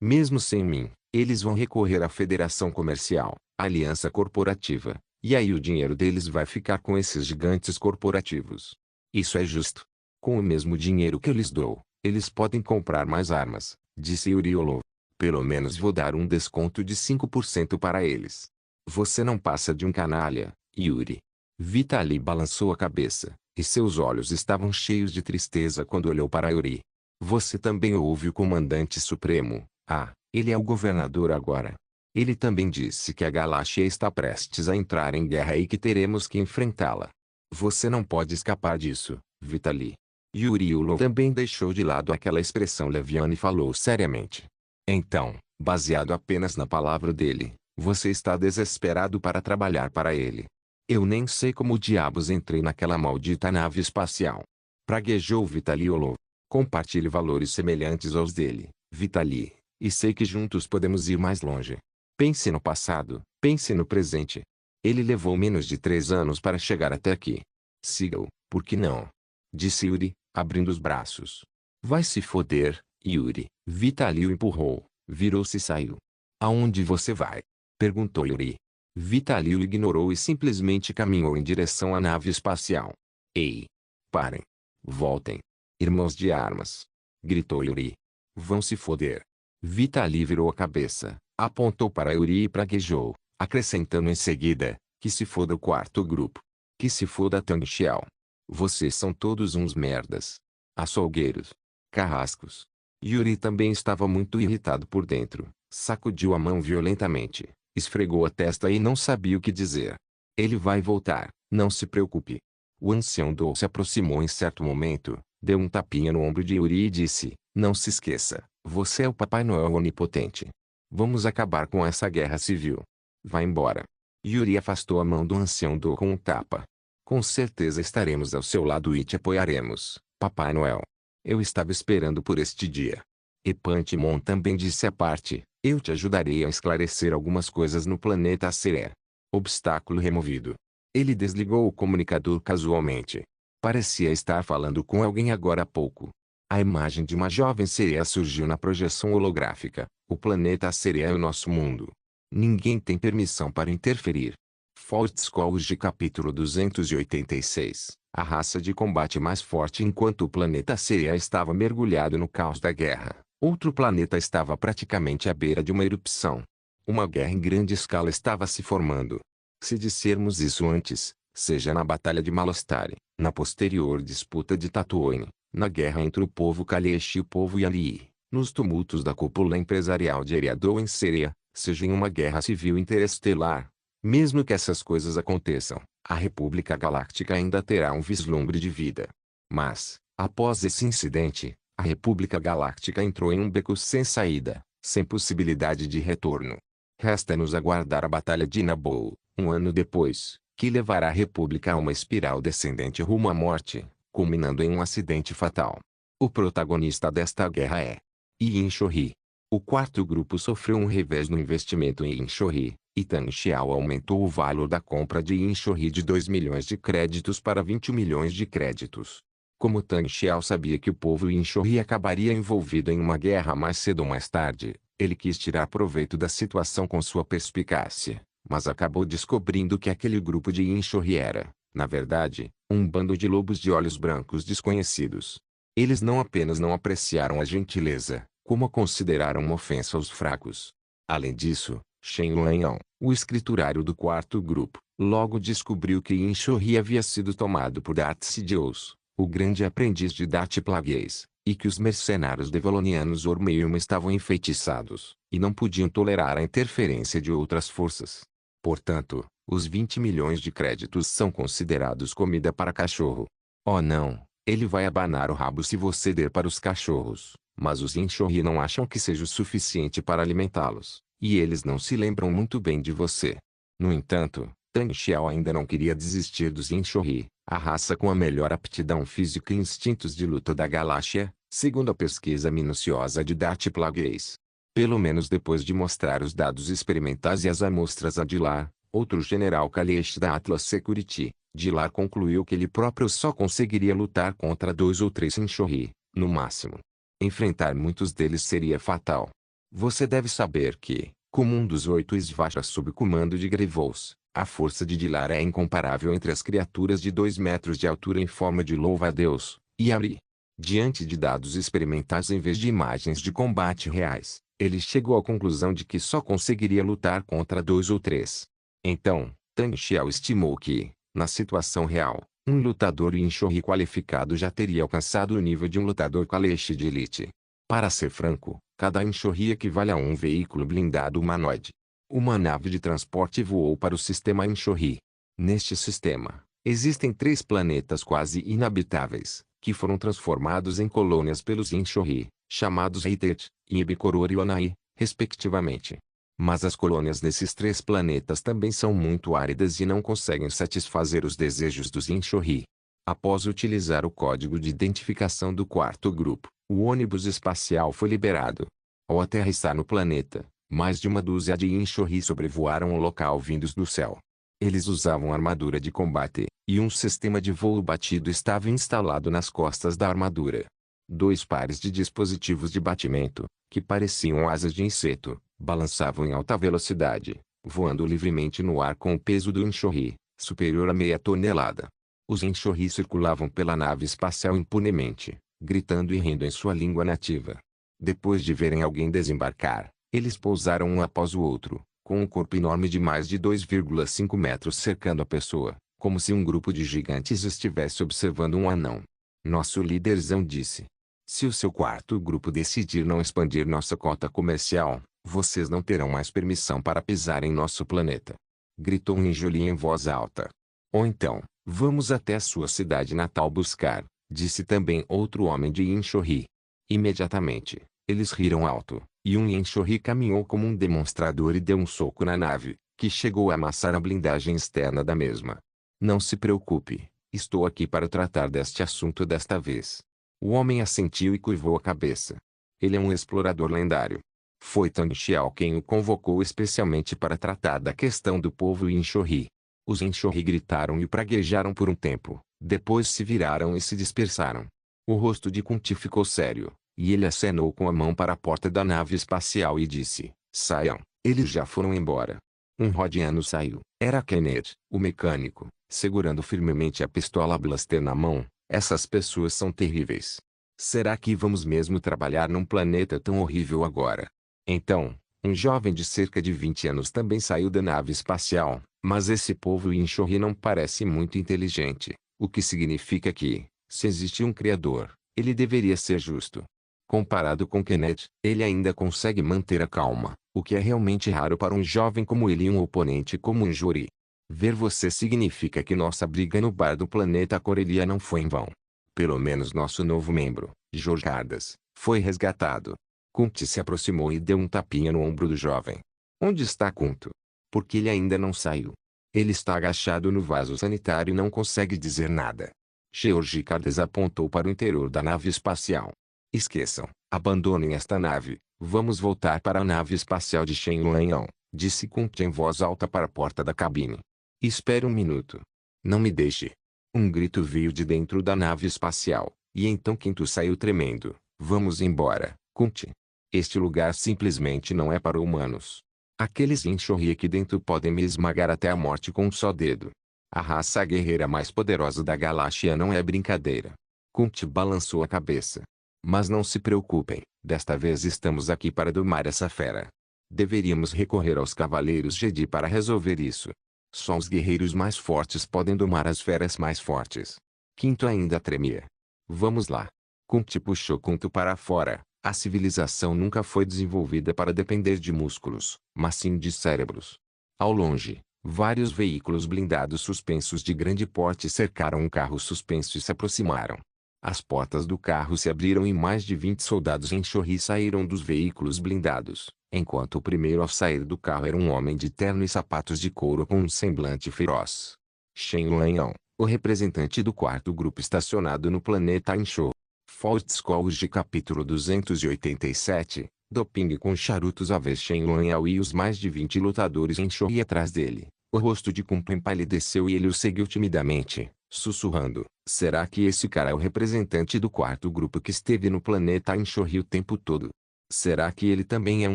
Mesmo sem mim, eles vão recorrer à Federação Comercial, à Aliança Corporativa, e aí o dinheiro deles vai ficar com esses gigantes corporativos. Isso é justo. Com o mesmo dinheiro que eu lhes dou, eles podem comprar mais armas, disse Yuri Ulov. Pelo menos vou dar um desconto de 5% para eles. Você não passa de um canalha, Yuri. Vitali balançou a cabeça, e seus olhos estavam cheios de tristeza quando olhou para Yuri. Você também ouve o comandante supremo. Ah, ele é o governador agora. Ele também disse que a Galáxia está prestes a entrar em guerra e que teremos que enfrentá-la. Você não pode escapar disso, Vitali. Yuri Ulov também deixou de lado aquela expressão leviana e falou seriamente. Então, baseado apenas na palavra dele, você está desesperado para trabalhar para ele. Eu nem sei como diabos entrei naquela maldita nave espacial. Praguejou Vitali Ulov. Compartilhe valores semelhantes aos dele, Vitali, e sei que juntos podemos ir mais longe. Pense no passado, pense no presente. Ele levou menos de 3 anos para chegar até aqui. Siga-o, por que não? Disse Yuri, abrindo os braços. Vai se foder, Yuri. Vitali o empurrou, virou-se e saiu. Aonde você vai? Perguntou Yuri. Vitali o ignorou e simplesmente caminhou em direção à nave espacial. Ei! Parem! Voltem! Irmãos de armas! Gritou Yuri. Vão se foder! Vitali virou a cabeça, apontou para Yuri e praguejou, acrescentando em seguida, que se foda o quarto grupo. Que se foda Tang Xiao. Vocês são todos uns merdas. Açougueiros. Carrascos. Yuri também estava muito irritado por dentro, sacudiu a mão violentamente, esfregou a testa e não sabia o que dizer. Ele vai voltar, não se preocupe. O ancião Do se aproximou em certo momento, deu um tapinha no ombro de Yuri e disse, não se esqueça, você é o Papai Noel onipotente. Vamos acabar com essa guerra civil. Vá embora. Yuri afastou a mão do ancião Do com um tapa. Com certeza estaremos ao seu lado e te apoiaremos, Papai Noel. Eu estava esperando por este dia. E Pantimon também disse à parte, eu te ajudarei a esclarecer algumas coisas no planeta Aceré. Obstáculo removido. Ele desligou o comunicador casualmente. Parecia estar falando com alguém agora há pouco. A imagem de uma jovem sereia surgiu na projeção holográfica. O planeta Aceré é o nosso mundo. Ninguém tem permissão para interferir. Fortescue capítulo 286. A raça de combate mais forte. Enquanto o planeta Aceré estava mergulhado no caos da guerra, outro planeta estava praticamente à beira de uma erupção. Uma guerra em grande escala estava se formando. Se dissermos isso antes, seja na Batalha de Malostare, na posterior disputa de Tatooine, na guerra entre o povo Kaleesh e o povo Yali, nos tumultos da cúpula empresarial de Eriador em Seria, seja em uma guerra civil interestelar, mesmo que essas coisas aconteçam, a República Galáctica ainda terá um vislumbre de vida. Mas, após esse incidente, a República Galáctica entrou em um beco sem saída, sem possibilidade de retorno. Resta-nos aguardar a Batalha de Naboo, um ano depois, que levará a República a uma espiral descendente rumo à morte, culminando em um acidente fatal. O protagonista desta guerra é Yin Shorri. O quarto grupo sofreu um revés no investimento em Yin Shorri, e Tang Xiao aumentou o valor da compra de Yin Shorri de 2 milhões de créditos para 20 milhões de créditos. Como Tang Xiao sabia que o povo Yin Shorri acabaria envolvido em uma guerra mais cedo ou mais tarde, ele quis tirar proveito da situação com sua perspicácia, mas acabou descobrindo que aquele grupo de Yin Shorri era, na verdade, um bando de lobos de olhos brancos desconhecidos. Eles não apenas não apreciaram a gentileza, como a consideraram uma ofensa aos fracos. Além disso, Shen Lanhao, o escriturário do quarto grupo, logo descobriu que Yin Shorri havia sido tomado por Darth Sidious, o grande aprendiz de Darth Plagueis, e que os mercenários devolonianos Ormeilma estavam enfeitiçados, e não podiam tolerar a interferência de outras forças. Portanto, os 20 milhões de créditos são considerados comida para cachorro. Oh não, ele vai abanar o rabo se você der para os cachorros, mas os Yin Shorri não acham que seja o suficiente para alimentá-los, e eles não se lembram muito bem de você. No entanto, Tang Xiao ainda não queria desistir dos Yin Shorri, a raça com a melhor aptidão física e instintos de luta da galáxia, segundo a pesquisa minuciosa de Darth Plagueis. Pelo menos depois de mostrar os dados experimentais e as amostras a Dilar, outro general Kaleesh da Atlas Security, Dilar concluiu que ele próprio só conseguiria lutar contra 2 ou 3 Yin Shorri, no máximo. Enfrentar muitos deles seria fatal. Você deve saber que, como um dos 8 Svashas sob o comando de Grievous, a força de Dilar é incomparável entre as criaturas de 2 metros de altura em forma de louva-a-Deus, Yari. Diante de dados experimentais em vez de imagens de combate reais, ele chegou à conclusão de que só conseguiria lutar contra 2 ou 3. Então, Tang Xiao estimou que, na situação real, um lutador Yin Shorri qualificado já teria alcançado o nível de um lutador Kaleesh de elite. Para ser franco, cada Yin Shorri equivale a um veículo blindado humanoide. Uma nave de transporte voou para o sistema Yin Shorri. Neste sistema, Existem 3 planetas quase inabitáveis, que foram transformados em colônias pelos Inshori, chamados Heitet, Ibikoror e Onai, respectivamente. Mas as colônias desses 3 planetas também são muito áridas e não conseguem satisfazer os desejos dos Inshori. Após utilizar o código de identificação do quarto grupo, o ônibus espacial foi liberado. Ao aterrissar no planeta, mais de uma dúzia de Inshori sobrevoaram o local vindos do céu. Eles usavam armadura de combate, e um sistema de voo batido estava instalado nas costas da armadura. 2 pares de dispositivos de batimento, que pareciam asas de inseto, balançavam em alta velocidade, voando livremente no ar com o peso do Inshori, superior a meia tonelada. Os Inshori circulavam pela nave espacial impunemente, gritando e rindo em sua língua nativa. Depois de verem alguém desembarcar, eles pousaram um após o outro, com um corpo enorme de mais de 2,5 metros cercando a pessoa, como se um grupo de gigantes estivesse observando um anão. Nosso líderzão disse: se o seu quarto grupo decidir não expandir nossa cota comercial, vocês não terão mais permissão para pisar em nosso planeta. Gritou um Injoli em voz alta. Ou então, vamos até a sua cidade natal buscar, disse também outro homem de Inshori. Imediatamente, eles riram alto, e um Inshori caminhou como um demonstrador e deu um soco na nave, que chegou a amassar a blindagem externa da mesma. Não se preocupe, estou aqui para tratar deste assunto desta vez. O homem assentiu e curvou a cabeça. Ele é um explorador lendário. Foi Tang Xiao quem o convocou especialmente para tratar da questão do povo Inshori. Os Inshori gritaram e praguejaram por um tempo, depois se viraram e se dispersaram. O rosto de Kunti ficou sério, e ele acenou com a mão para a porta da nave espacial e disse: saiam, eles já foram embora. Um Rodiano saiu. Era Kenneth, o mecânico, segurando firmemente a pistola blaster na mão. Essas pessoas são terríveis. Será que vamos mesmo trabalhar num planeta tão horrível agora? Então, um jovem de cerca de 20 anos também saiu da nave espacial, mas esse povo Inshori não parece muito inteligente, o que significa que, se existe um criador, ele deveria ser justo. Comparado com Kenneth, ele ainda consegue manter a calma, o que é realmente raro para um jovem como ele e um oponente como Injori. Ver você significa que nossa briga no bar do planeta Corelia não foi em vão. Pelo menos nosso novo membro, Jorge Cardas, foi resgatado. Kunti se aproximou e deu um tapinha no ombro do jovem. Onde está Kunto? Porque ele ainda não saiu. Ele está agachado no vaso sanitário e não consegue dizer nada. Jorge Cardas apontou para o interior da nave espacial. Esqueçam, abandonem esta nave, vamos voltar para a nave espacial de Shenlong, disse Kunti em voz alta para a porta da cabine. Espere um minuto. Não me deixe. Um grito veio de dentro da nave espacial, e então Quinto saiu tremendo. Vamos embora, Kunti. Este lugar simplesmente não é para humanos. Aqueles Inshori aqui dentro podem me esmagar até a morte com um só dedo. A raça guerreira mais poderosa da galáxia não é brincadeira. Kunti balançou a cabeça. Mas não se preocupem, desta vez estamos aqui para domar essa fera. Deveríamos recorrer aos Cavaleiros Jedi para resolver isso. Só os guerreiros mais fortes podem domar as feras mais fortes. Quinto ainda tremia. Vamos lá. Kunti puxou Kunto para fora. A civilização nunca foi desenvolvida para depender de músculos, mas sim de cérebros. Ao longe, vários veículos blindados suspensos de grande porte cercaram um carro suspenso e se aproximaram. As portas do carro se abriram e mais de 20 soldados Inshori saíram dos veículos blindados, enquanto o primeiro a sair do carro era um homem de terno e sapatos de couro com um semblante feroz. Shenlong, o representante do quarto grupo estacionado no planeta Inshori. Fault Scholarship capítulo 287, Doping com charutos a ver Shenlong e os mais de 20 lutadores Inshori atrás dele. O rosto de Kumpo empalideceu e ele o seguiu timidamente, sussurrando: será que esse cara é o representante do quarto grupo que esteve no planeta Inshori o tempo todo? Será que ele também é um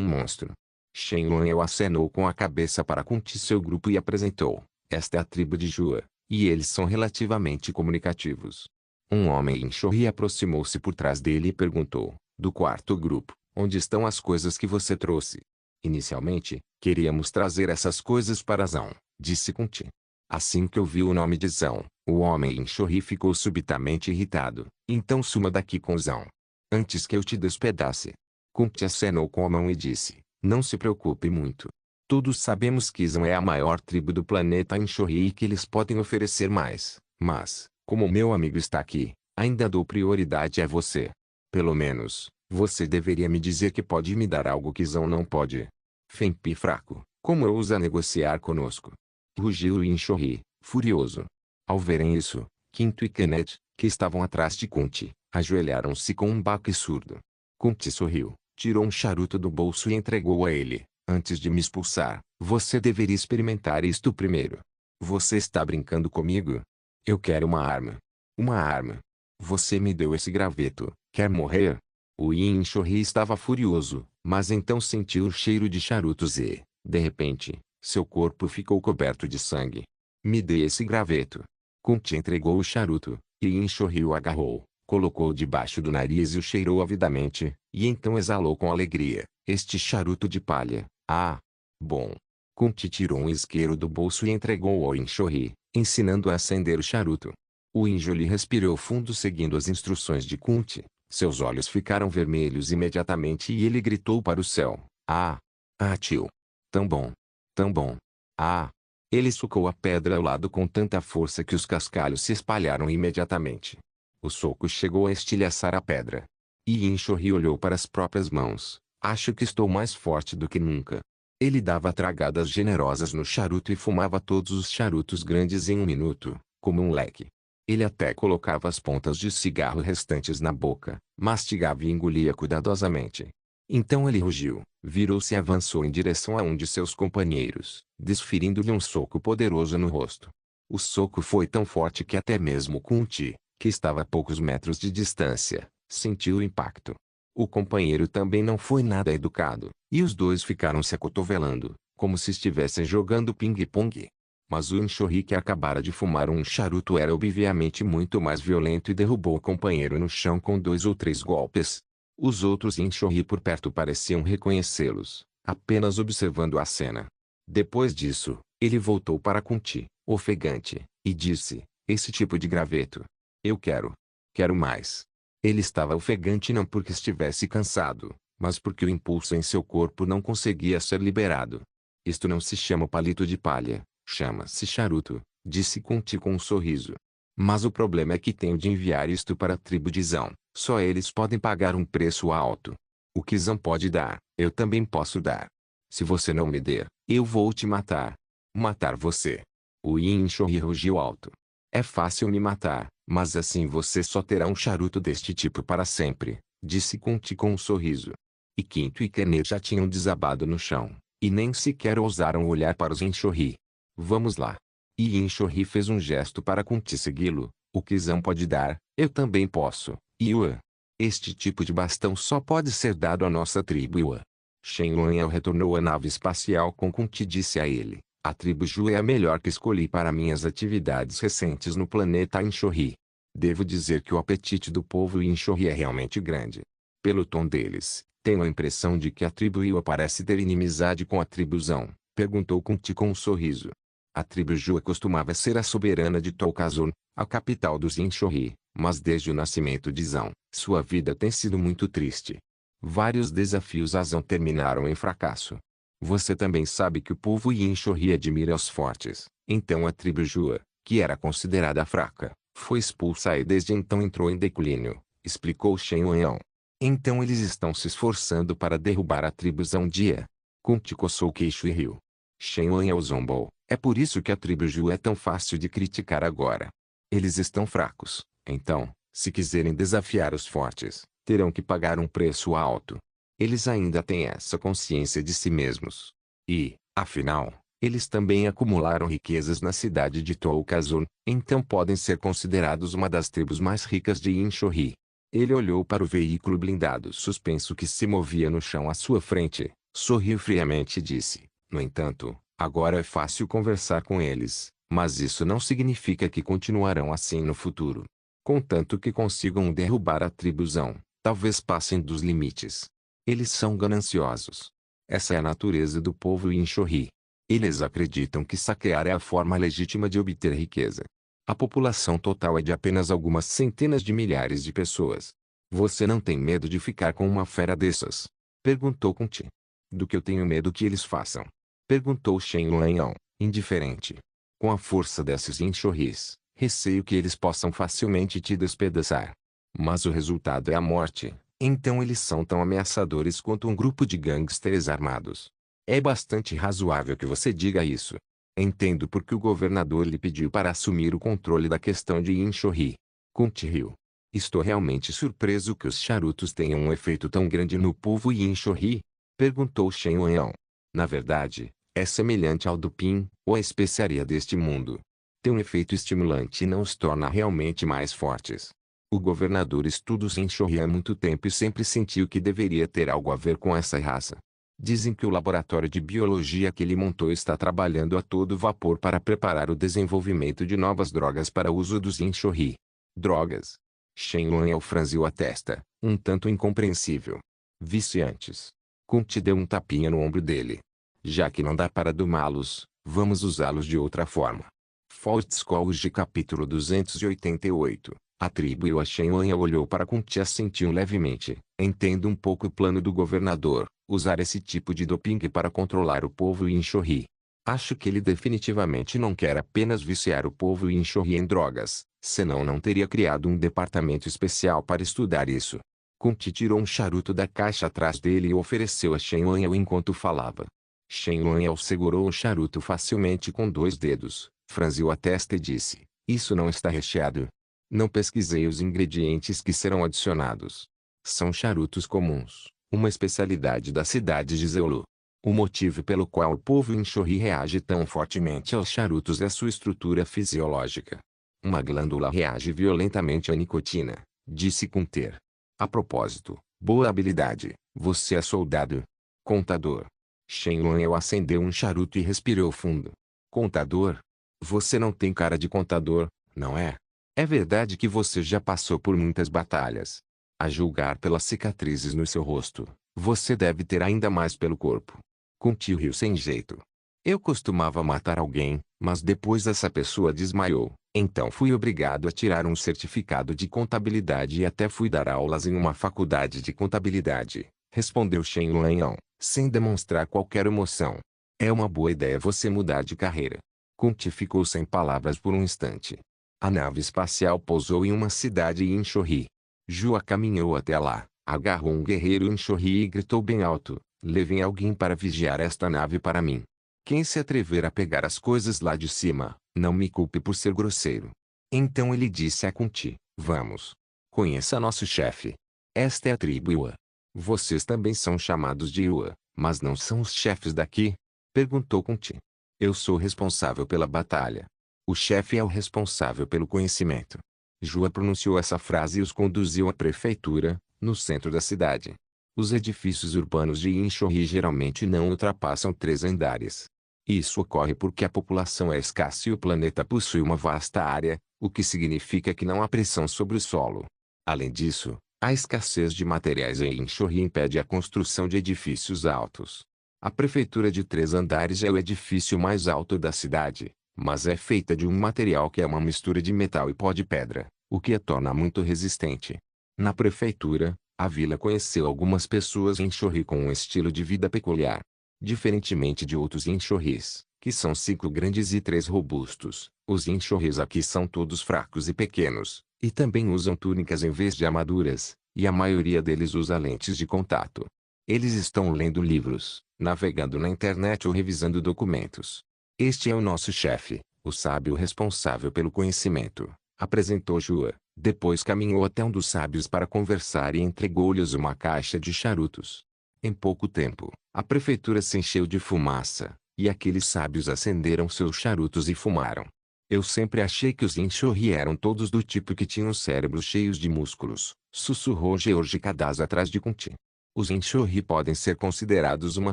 monstro? Shenlong acenou com a cabeça para Kunti seu grupo e apresentou: esta é a tribo de Jua, e eles são relativamente comunicativos. Um homem Inshori aproximou-se por trás dele e perguntou: do quarto grupo, onde estão as coisas que você trouxe? Inicialmente, queríamos trazer essas coisas para Zão, disse Kunti. Assim que ouviu o nome de Zão, o homem Inshori ficou subitamente irritado. Então suma daqui com Zão. Antes que eu te despedace. Kunti acenou com a mão e disse: não se preocupe muito. Todos sabemos que Zan é a maior tribo do planeta Inshori e que eles podem oferecer mais, mas, como meu amigo está aqui, ainda dou prioridade a você. Pelo menos, você deveria me dizer que pode me dar algo que Zan não pode. Fenpi fraco, como ousa negociar conosco? Rugiu Inshori, furioso. Ao verem isso, Quinto e Kenneth, que estavam atrás de Kunti, ajoelharam-se com um baque surdo. Kunti sorriu, tirou um charuto do bolso e entregou a ele. Antes de me expulsar, você deveria experimentar isto primeiro. Você está brincando comigo? Eu quero uma arma. Uma arma. Você me deu esse graveto, quer morrer? O Inshori estava furioso, mas então sentiu o cheiro de charutos e, de repente, seu corpo ficou coberto de sangue. Me dê esse graveto. Kunti entregou o charuto, e Inshori o agarrou, colocou debaixo do nariz e o cheirou avidamente, e então exalou com alegria. Este charuto de palha. Ah! Bom. Kunti tirou um isqueiro do bolso e entregou ao Inshori, ensinando a acender o charuto. O Inshori respirou fundo seguindo as instruções de Kunti. Seus olhos ficaram vermelhos imediatamente e ele gritou para o céu. Ah! Ah, tio! Tão bom! Tão bom! Ah! Ele socou a pedra ao lado com tanta força que os cascalhos se espalharam imediatamente. O soco chegou a estilhaçar a pedra. E Inshori olhou para as próprias mãos. Acho que estou mais forte do que nunca. Ele dava tragadas generosas no charuto e fumava todos os charutos grandes em um minuto, como um leque. Ele até colocava as pontas de cigarro restantes na boca, mastigava e engolia cuidadosamente. Então ele rugiu, virou-se e avançou em direção a um de seus companheiros, desferindo-lhe um soco poderoso no rosto. O soco foi tão forte que até mesmo Kunti, que estava a poucos metros de distância, sentiu o impacto. O companheiro também não foi nada educado, e os dois ficaram se acotovelando, como se estivessem jogando ping-pong. Mas o Inshori que acabara de fumar um charuto era obviamente muito mais violento e derrubou o companheiro no chão com 2 ou 3 golpes. Os outros Inshori por perto pareciam reconhecê-los, apenas observando a cena. Depois disso, ele voltou para Kunti, ofegante, e disse, esse tipo de graveto. Eu quero. Quero mais. Ele estava ofegante não porque estivesse cansado, mas porque o impulso em seu corpo não conseguia ser liberado. Isto não se chama palito de palha, chama-se charuto, disse Kunti com um sorriso. Mas o problema é que tenho de enviar isto para a tribo de Zan. Só eles podem pagar um preço alto. O que Zan pode dar, eu também posso dar. Se você não me der, eu vou te matar. Matar você. O Inshori rugiu alto. É fácil me matar, mas assim você só terá um charuto deste tipo para sempre, disse Kunti com um sorriso. E Quinto e Kenneth já tinham desabado no chão, e nem sequer ousaram olhar para os Inshori. Vamos lá. E Inshori fez um gesto para Kunti segui-lo. O que Zan pode dar, eu também posso. Iwa. Este tipo de bastão só pode ser dado à nossa tribo Iwa. Shen Yuanyao retornou à nave espacial com Kunti e disse a ele. A tribo Ju é a melhor que escolhi para minhas atividades recentes no planeta Inshori. Devo dizer que o apetite do povo Inshori é realmente grande. Pelo tom deles, tenho a impressão de que a tribo Iwa parece ter inimizade com a tribo Zan, perguntou Kunti com um sorriso. A tribo Ju costumava ser a soberana de Tolkazon, a capital dos Inshori, mas desde o nascimento de Zan, sua vida tem sido muito triste. Vários desafios a Zan terminaram em fracasso. Você também sabe que o povo Inshori admira os fortes, então a tribo Jua, que era considerada fraca, foi expulsa e desde então entrou em declínio, explicou Shen Yuanyao. Então eles estão se esforçando para derrubar a tribo Zan um dia. Kunti coçou o queixo e riu. Shen Yuanyao zombou. É por isso que a tribo Ju é tão fácil de criticar agora. Eles estão fracos, então, se quiserem desafiar os fortes, terão que pagar um preço alto. Eles ainda têm essa consciência de si mesmos. E, afinal, eles também acumularam riquezas na cidade de Tolkazon, então podem ser considerados uma das tribos mais ricas de Inshori. Ele olhou para o veículo blindado suspenso que se movia no chão à sua frente, sorriu friamente e disse, no entanto, agora é fácil conversar com eles, mas isso não significa que continuarão assim no futuro. Contanto que consigam derrubar a tribo Zan, talvez passem dos limites. Eles são gananciosos. Essa é a natureza do povo Inshori. Eles acreditam que saquear é a forma legítima de obter riqueza. A população total é de apenas algumas centenas de milhares de pessoas. Você não tem medo de ficar com uma fera dessas? Perguntou Kunti. Do que eu tenho medo que eles façam? Perguntou Shen Lanhao, indiferente. Com a força desses enxurris, receio que eles possam facilmente te despedaçar. Mas o resultado é a morte, então eles são tão ameaçadores quanto um grupo de gangsters armados. É bastante razoável que você diga isso. Entendo porque o governador lhe pediu para assumir o controle da questão de Inchorri. Kunti riu. Estou realmente surpreso que os charutos tenham um efeito tão grande no povo Inchorri, perguntou Shen Wanhao. Na verdade, é semelhante ao dupim, ou a especiaria deste mundo. Tem um efeito estimulante e não os torna realmente mais fortes. O governador estuda os Inchorri há muito tempo e sempre sentiu que deveria ter algo a ver com essa raça. Dizem que o laboratório de biologia que ele montou está trabalhando a todo vapor para preparar o desenvolvimento de novas drogas para uso dos Inchorri. Drogas? Shen Lanhao franziu a testa, um tanto incompreensível. Viciantes. Kunti deu um tapinha no ombro dele. Já que não dá para domá-los, vamos usá-los de outra forma. Fortescue capítulo 288. A tribo e a Shen Lanhao olhou para Kunti e assentiu levemente. Entendo um pouco o plano do governador, usar esse tipo de doping para controlar o povo Inchorri. Acho que ele definitivamente não quer apenas viciar o povo Inchorri em drogas, senão não teria criado um departamento especial para estudar isso. Kunti tirou um charuto da caixa atrás dele e ofereceu a Shen Lanhao enquanto falava. Shen Lanhao segurou o charuto facilmente com 2 dedos, franziu a testa e disse, isso não está recheado. Não pesquisei os ingredientes que serão adicionados. São charutos comuns, uma especialidade da cidade de Zeulu. O motivo pelo qual o povo Inchorri reage tão fortemente aos charutos é a sua estrutura fisiológica. Uma glândula reage violentamente à nicotina, disse Kunter. A propósito, boa habilidade, você é soldado. Contador. Shen Lanhao acendeu um charuto e respirou fundo. Contador? Você não tem cara de contador, não é? É verdade que você já passou por muitas batalhas. A julgar pelas cicatrizes no seu rosto, você deve ter ainda mais pelo corpo. Kunti riu sem jeito. Eu costumava matar alguém, mas depois essa pessoa desmaiou, então fui obrigado a tirar um certificado de contabilidade e até fui dar aulas em uma faculdade de contabilidade, respondeu Shen Lanhao, sem demonstrar qualquer emoção. É uma boa ideia você mudar de carreira. Kunti ficou sem palavras por um instante. A nave espacial pousou em uma cidade Inchorri. Jua caminhou até lá, agarrou um guerreiro Inchorri e gritou bem alto, levem alguém para vigiar esta nave para mim. Quem se atrever a pegar as coisas lá de cima, não me culpe por ser grosseiro. Então ele disse a Kunti, vamos. Conheça nosso chefe. Esta é a tribo Iwa. Vocês também são chamados de Iwa, mas não são os chefes daqui? Perguntou Kunti. Eu sou responsável pela batalha. O chefe é o responsável pelo conhecimento. Jua pronunciou essa frase e os conduziu à prefeitura, no centro da cidade. Os edifícios urbanos de Inchorri geralmente não ultrapassam 3 andares. Isso ocorre porque a população é escassa e o planeta possui uma vasta área, o que significa que não há pressão sobre o solo. Além disso, a escassez de materiais em Inchorri impede a construção de edifícios altos. A prefeitura de 3 andares é o edifício mais alto da cidade, mas é feita de um material que é uma mistura de metal e pó de pedra, o que a torna muito resistente. Na prefeitura, a vila conheceu algumas pessoas em Inchorri com um estilo de vida peculiar. Diferentemente de outros Inchorris, que são 5 grandes e 3 robustos, os Inchorris aqui são todos fracos e pequenos, e também usam túnicas em vez de armaduras, e a maioria deles usa lentes de contato. Eles estão lendo livros, navegando na internet ou revisando documentos. Este é o nosso chefe, o sábio responsável pelo conhecimento, apresentou Jua. Depois caminhou até um dos sábios para conversar e entregou-lhes uma caixa de charutos. Em pouco tempo, a prefeitura se encheu de fumaça, e aqueles sábios acenderam seus charutos e fumaram. Eu sempre achei que os Inchorri eram todos do tipo que tinham cérebros cheios de músculos, sussurrou George Cadaz atrás de Kunti. Os Inchorri podem ser considerados uma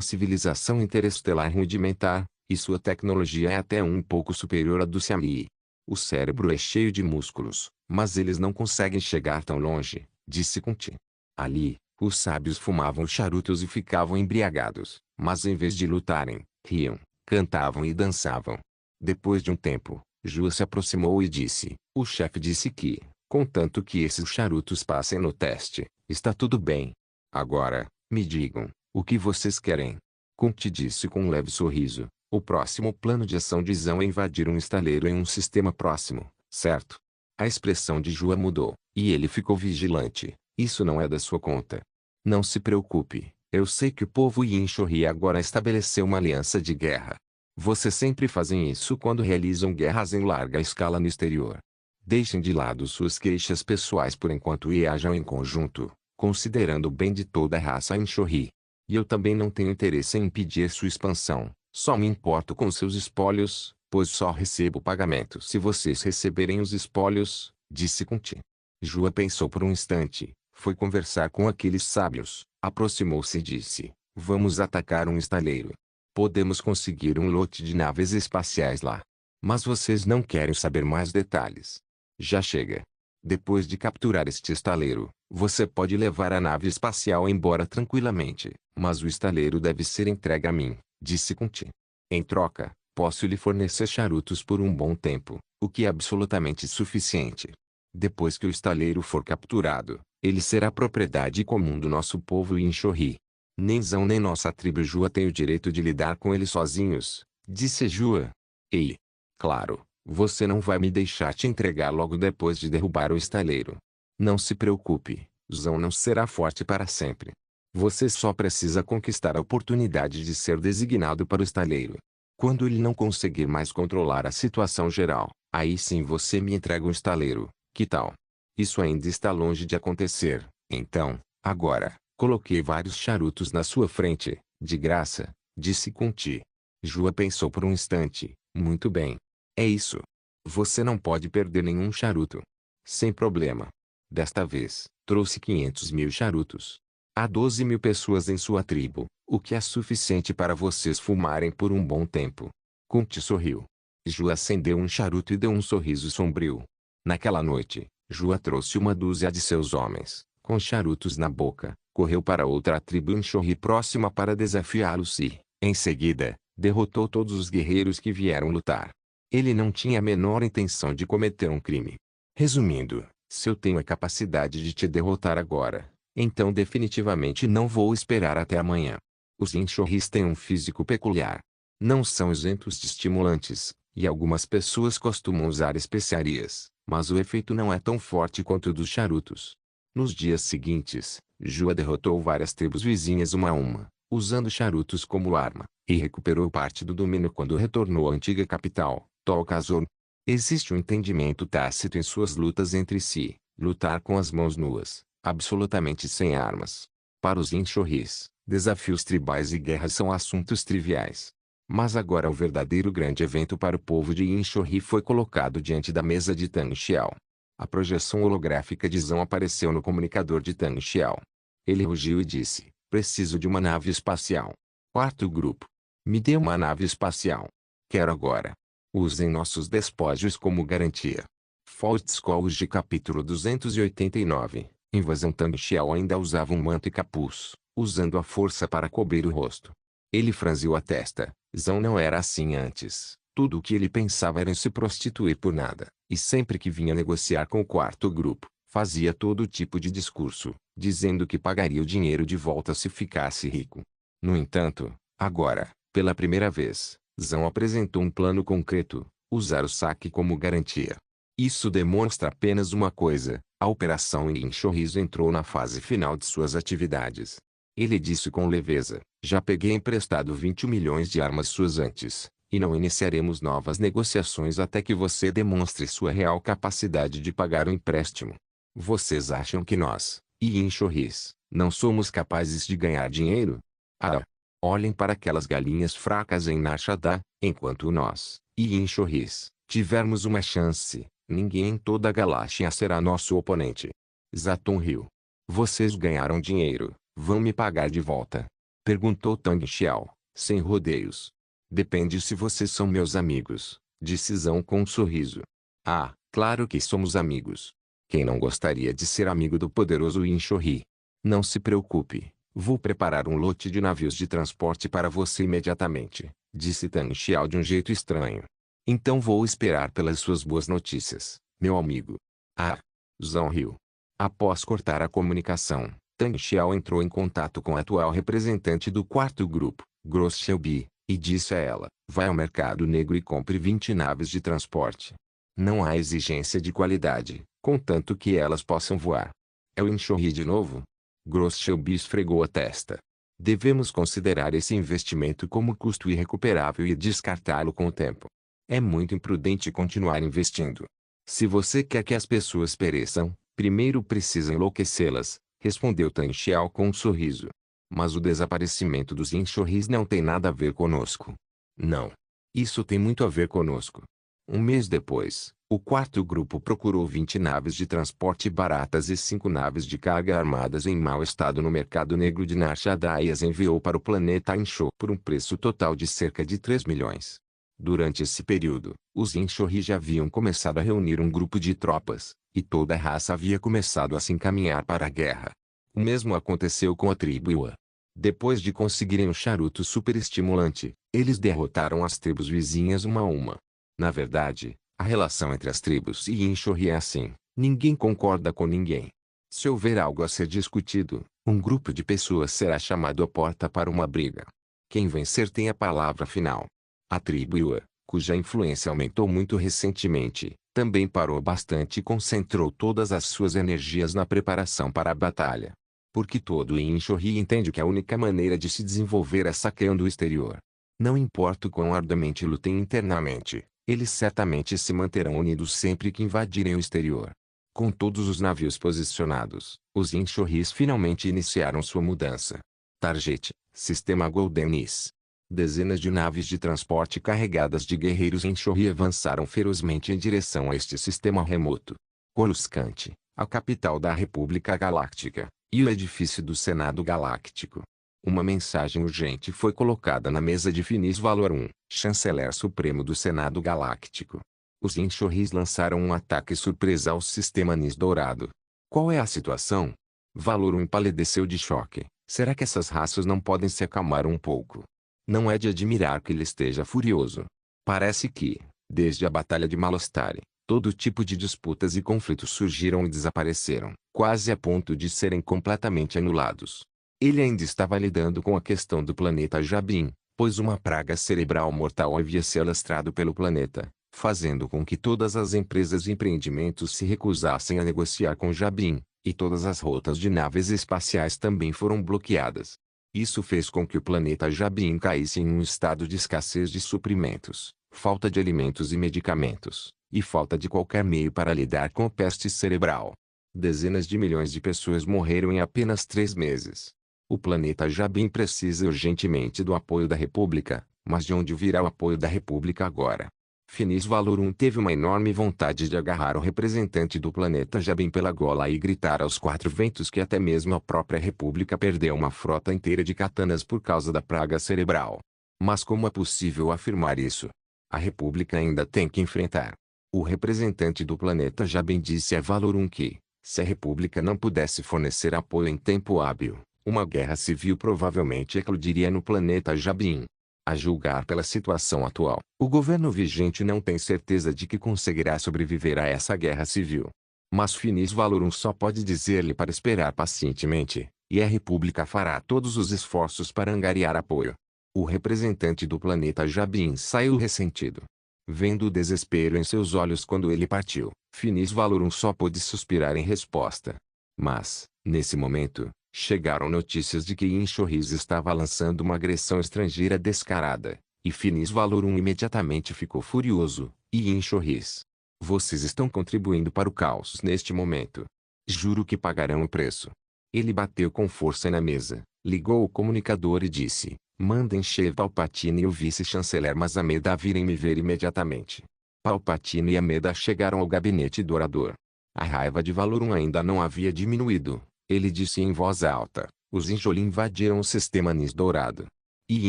civilização interestelar rudimentar, e sua tecnologia é até um pouco superior à do Siamii. O cérebro é cheio de músculos, mas eles não conseguem chegar tão longe, disse Kunti. Ali, os sábios fumavam charutos e ficavam embriagados, mas em vez de lutarem, riam, cantavam e dançavam. Depois de um tempo, Jua se aproximou e disse, o chefe disse que, contanto que esses charutos passem no teste, está tudo bem. Agora, me digam, o que vocês querem? Kunti disse com um leve sorriso. O próximo plano de ação de Zhao é invadir um estaleiro em um sistema próximo, certo? A expressão de Jua mudou, e ele ficou vigilante. Isso não é da sua conta. Não se preocupe, eu sei que o povo Yinshori agora estabeleceu uma aliança de guerra. Vocês sempre fazem isso quando realizam guerras em larga escala no exterior. Deixem de lado suas queixas pessoais por enquanto e ajam em conjunto, considerando o bem de toda a raça Yinshori. E eu também não tenho interesse em impedir sua expansão. Só me importo com seus espólios, pois só recebo pagamento se vocês receberem os espólios, disse Kunti. Jua pensou por um instante, foi conversar com aqueles sábios, aproximou-se e disse, vamos atacar um estaleiro. Podemos conseguir um lote de naves espaciais lá. Mas vocês não querem saber mais detalhes. Já chega. Depois de capturar este estaleiro, você pode levar a nave espacial embora tranquilamente, mas o estaleiro deve ser entregue a mim, disse Kunti. Em troca, posso lhe fornecer charutos por um bom tempo, o que é absolutamente suficiente. Depois que o estaleiro for capturado, ele será propriedade comum do nosso povo Yinshori. Nem Zhao nem nossa tribo Jua tem o direito de lidar com ele sozinhos, disse Jua. Ei! Claro, você não vai me deixar te entregar logo depois de derrubar o estaleiro. Não se preocupe, Zhao não será forte para sempre. Você só precisa conquistar a oportunidade de ser designado para o estaleiro. Quando ele não conseguir mais controlar a situação geral, aí sim você me entrega o estaleiro, que tal? Isso ainda está longe de acontecer, então, agora, coloquei vários charutos na sua frente, de graça, disse Kunti. Jua pensou por um instante, muito bem. É isso. Você não pode perder nenhum charuto. Sem problema. Desta vez, trouxe 500 mil charutos. Há 12 mil pessoas em sua tribo, o que é suficiente para vocês fumarem por um bom tempo. Kunti sorriu. Jua acendeu um charuto e deu um sorriso sombrio. Naquela noite, Jua trouxe uma dúzia de seus homens, com charutos na boca, correu para outra tribo Yinshori próxima para desafiá-los e, em seguida, derrotou todos os guerreiros que vieram lutar. Ele não tinha a menor intenção de cometer um crime. Resumindo, se eu tenho a capacidade de te derrotar agora, então definitivamente não vou esperar até amanhã. Os Yinshoris têm um físico peculiar. Não são isentos de estimulantes, e algumas pessoas costumam usar especiarias, mas o efeito não é tão forte quanto o dos charutos. Nos dias seguintes, Jua derrotou várias tribos vizinhas uma a uma, usando charutos como arma, e recuperou parte do domínio quando retornou à antiga capital, Tolkazor. Existe um entendimento tácito em suas lutas entre si, lutar com as mãos nuas, absolutamente sem armas. Para os Yinshoris, desafios tribais e guerras são assuntos triviais. Mas agora o verdadeiro grande evento para o povo de Yinshori foi colocado diante da mesa de Tang Xiao. A projeção holográfica de Zhao apareceu no comunicador de Tang Xiao. Ele rugiu e disse, preciso de uma nave espacial. Quarto grupo. Me dê uma nave espacial. Quero agora. Usem nossos despojos como garantia. Fault Scholarship capítulo 289. Invasão Tang Xiao ainda usava um manto e capuz, usando a força para cobrir o rosto. Ele franziu a testa. Zhao não era assim antes. Tudo o que ele pensava era em se prostituir por nada, e sempre que vinha negociar com o quarto grupo, fazia todo tipo de discurso, dizendo que pagaria o dinheiro de volta se ficasse rico. No entanto, agora, pela primeira vez, Zhao apresentou um plano concreto, usar o saque como garantia. Isso demonstra apenas uma coisa, a operação Yinshori entrou na fase final de suas atividades. Ele disse com leveza, já peguei emprestado 20 milhões de armas suas antes, e não iniciaremos novas negociações até que você demonstre sua real capacidade de pagar o empréstimo. Vocês acham que nós, Yinshoris, não somos capazes de ganhar dinheiro? Ah! Olhem para aquelas galinhas fracas em Nashada, enquanto nós, Yinshoris, tivermos uma chance, ninguém em toda a galáxia será nosso oponente. Zaton riu. Vocês ganharam dinheiro, vão me pagar de volta? Perguntou Tang Xiao, sem rodeios. Depende se vocês são meus amigos, disse Zhao com um sorriso. Ah, claro que somos amigos. Quem não gostaria de ser amigo do poderoso Yinshori? Não se preocupe, vou preparar um lote de navios de transporte para você imediatamente, disse Tang Xiao de um jeito estranho. Então vou esperar pelas suas boas notícias, meu amigo. Ah! Zhao riu. Após cortar a comunicação, Tang Xiao entrou em contato com o atual representante do quarto grupo, Gross Shelby, e disse a ela: vai ao mercado negro e compre 20 naves de transporte. Não há exigência de qualidade, contanto que elas possam voar. Eu enxurri de novo. Gross Shelby esfregou a testa. Devemos considerar esse investimento como custo irrecuperável e descartá-lo com o tempo. É muito imprudente continuar investindo. Se você quer que as pessoas pereçam, primeiro precisa enlouquecê-las, respondeu Tan Xiao com um sorriso. Mas o desaparecimento dos enxurris não tem nada a ver conosco. Não. Isso tem muito a ver conosco. Um mês depois, o quarto grupo procurou 20 naves de transporte baratas e 5 naves de carga armadas em mau estado no mercado negro de Narshada e as enviou para o planeta Insho por um preço total de cerca de 3 milhões. Durante esse período, os Inshori já haviam começado a reunir um grupo de tropas, e toda a raça havia começado a se encaminhar para a guerra. O mesmo aconteceu com a tribo Iwa. Depois de conseguirem um charuto superestimulante, eles derrotaram as tribos vizinhas uma a uma. Na verdade, a relação entre as tribos e Inshori é assim: ninguém concorda com ninguém. Se houver algo a ser discutido, um grupo de pessoas será chamado à porta para uma briga. Quem vencer tem a palavra final. A tribo Iwa, cuja influência aumentou muito recentemente, também parou bastante e concentrou todas as suas energias na preparação para a batalha. Porque todo Inshori entende que a única maneira de se desenvolver é saqueando o exterior. Não importa o quão arduamente lutem internamente, eles certamente se manterão unidos sempre que invadirem o exterior. Com todos os navios posicionados, os Inshoris finalmente iniciaram sua mudança. Target, Sistema Goldenis. Dezenas de naves de transporte carregadas de guerreiros Inshori avançaram ferozmente em direção a este sistema remoto. Coruscant, a capital da República Galáctica, e o edifício do Senado Galáctico. Uma mensagem urgente foi colocada na mesa de Finis Valor 1, chanceler supremo do Senado Galáctico. Os Inshoris lançaram um ataque surpresa ao sistema Nis Dourado. Qual é a situação? Valor 1 empalideceu de choque. Será que essas raças não podem se acalmar um pouco? Não é de admirar que ele esteja furioso. Parece que, desde a Batalha de Malostare, todo tipo de disputas e conflitos surgiram e desapareceram, quase a ponto de serem completamente anulados. Ele ainda estava lidando com a questão do planeta Jabin, pois uma praga cerebral mortal havia se alastrado pelo planeta, fazendo com que todas as empresas e empreendimentos se recusassem a negociar com Jabin, e todas as rotas de naves espaciais também foram bloqueadas. Isso fez com que o planeta Jabin caísse em um estado de escassez de suprimentos, falta de alimentos e medicamentos, e falta de qualquer meio para lidar com a peste cerebral. Dezenas de milhões de pessoas morreram em apenas 3 meses. O planeta Jabin precisa urgentemente do apoio da República, mas de onde virá o apoio da República agora? Finis Valor 1 teve uma enorme vontade de agarrar o representante do planeta Jabin pela gola e gritar aos 4 ventos que até mesmo a própria República perdeu uma frota inteira de katanas por causa da praga cerebral. Mas como é possível afirmar isso? A República ainda tem que enfrentar. O representante do planeta Jabin disse a Valor 1 que, se a República não pudesse fornecer apoio em tempo hábil, uma guerra civil provavelmente eclodiria no planeta Jabin. A julgar pela situação atual, o governo vigente não tem certeza de que conseguirá sobreviver a essa guerra civil. Mas Finis Valor 1 só pode dizer-lhe para esperar pacientemente, e a República fará todos os esforços para angariar apoio. O representante do planeta Jabin saiu ressentido. Vendo o desespero em seus olhos quando ele partiu, Finis Valor 1 só pôde suspirar em resposta. Mas, nesse momento, chegaram notícias de que Inshoris estava lançando uma agressão estrangeira descarada, e Finis Valor 1 imediatamente ficou furioso. E Inshoris, vocês estão contribuindo para o caos neste momento. Juro que pagarão o preço. Ele bateu com força na mesa, ligou o comunicador e disse: mandem Sheev Palpatine e o vice-chanceler Masameda a virem me ver imediatamente. Palpatine e Ameda chegaram ao gabinete do orador. A raiva de Valor 1 ainda não havia diminuído. Ele disse em voz alta: os Inshori invadiram o sistema Nis Dourado. E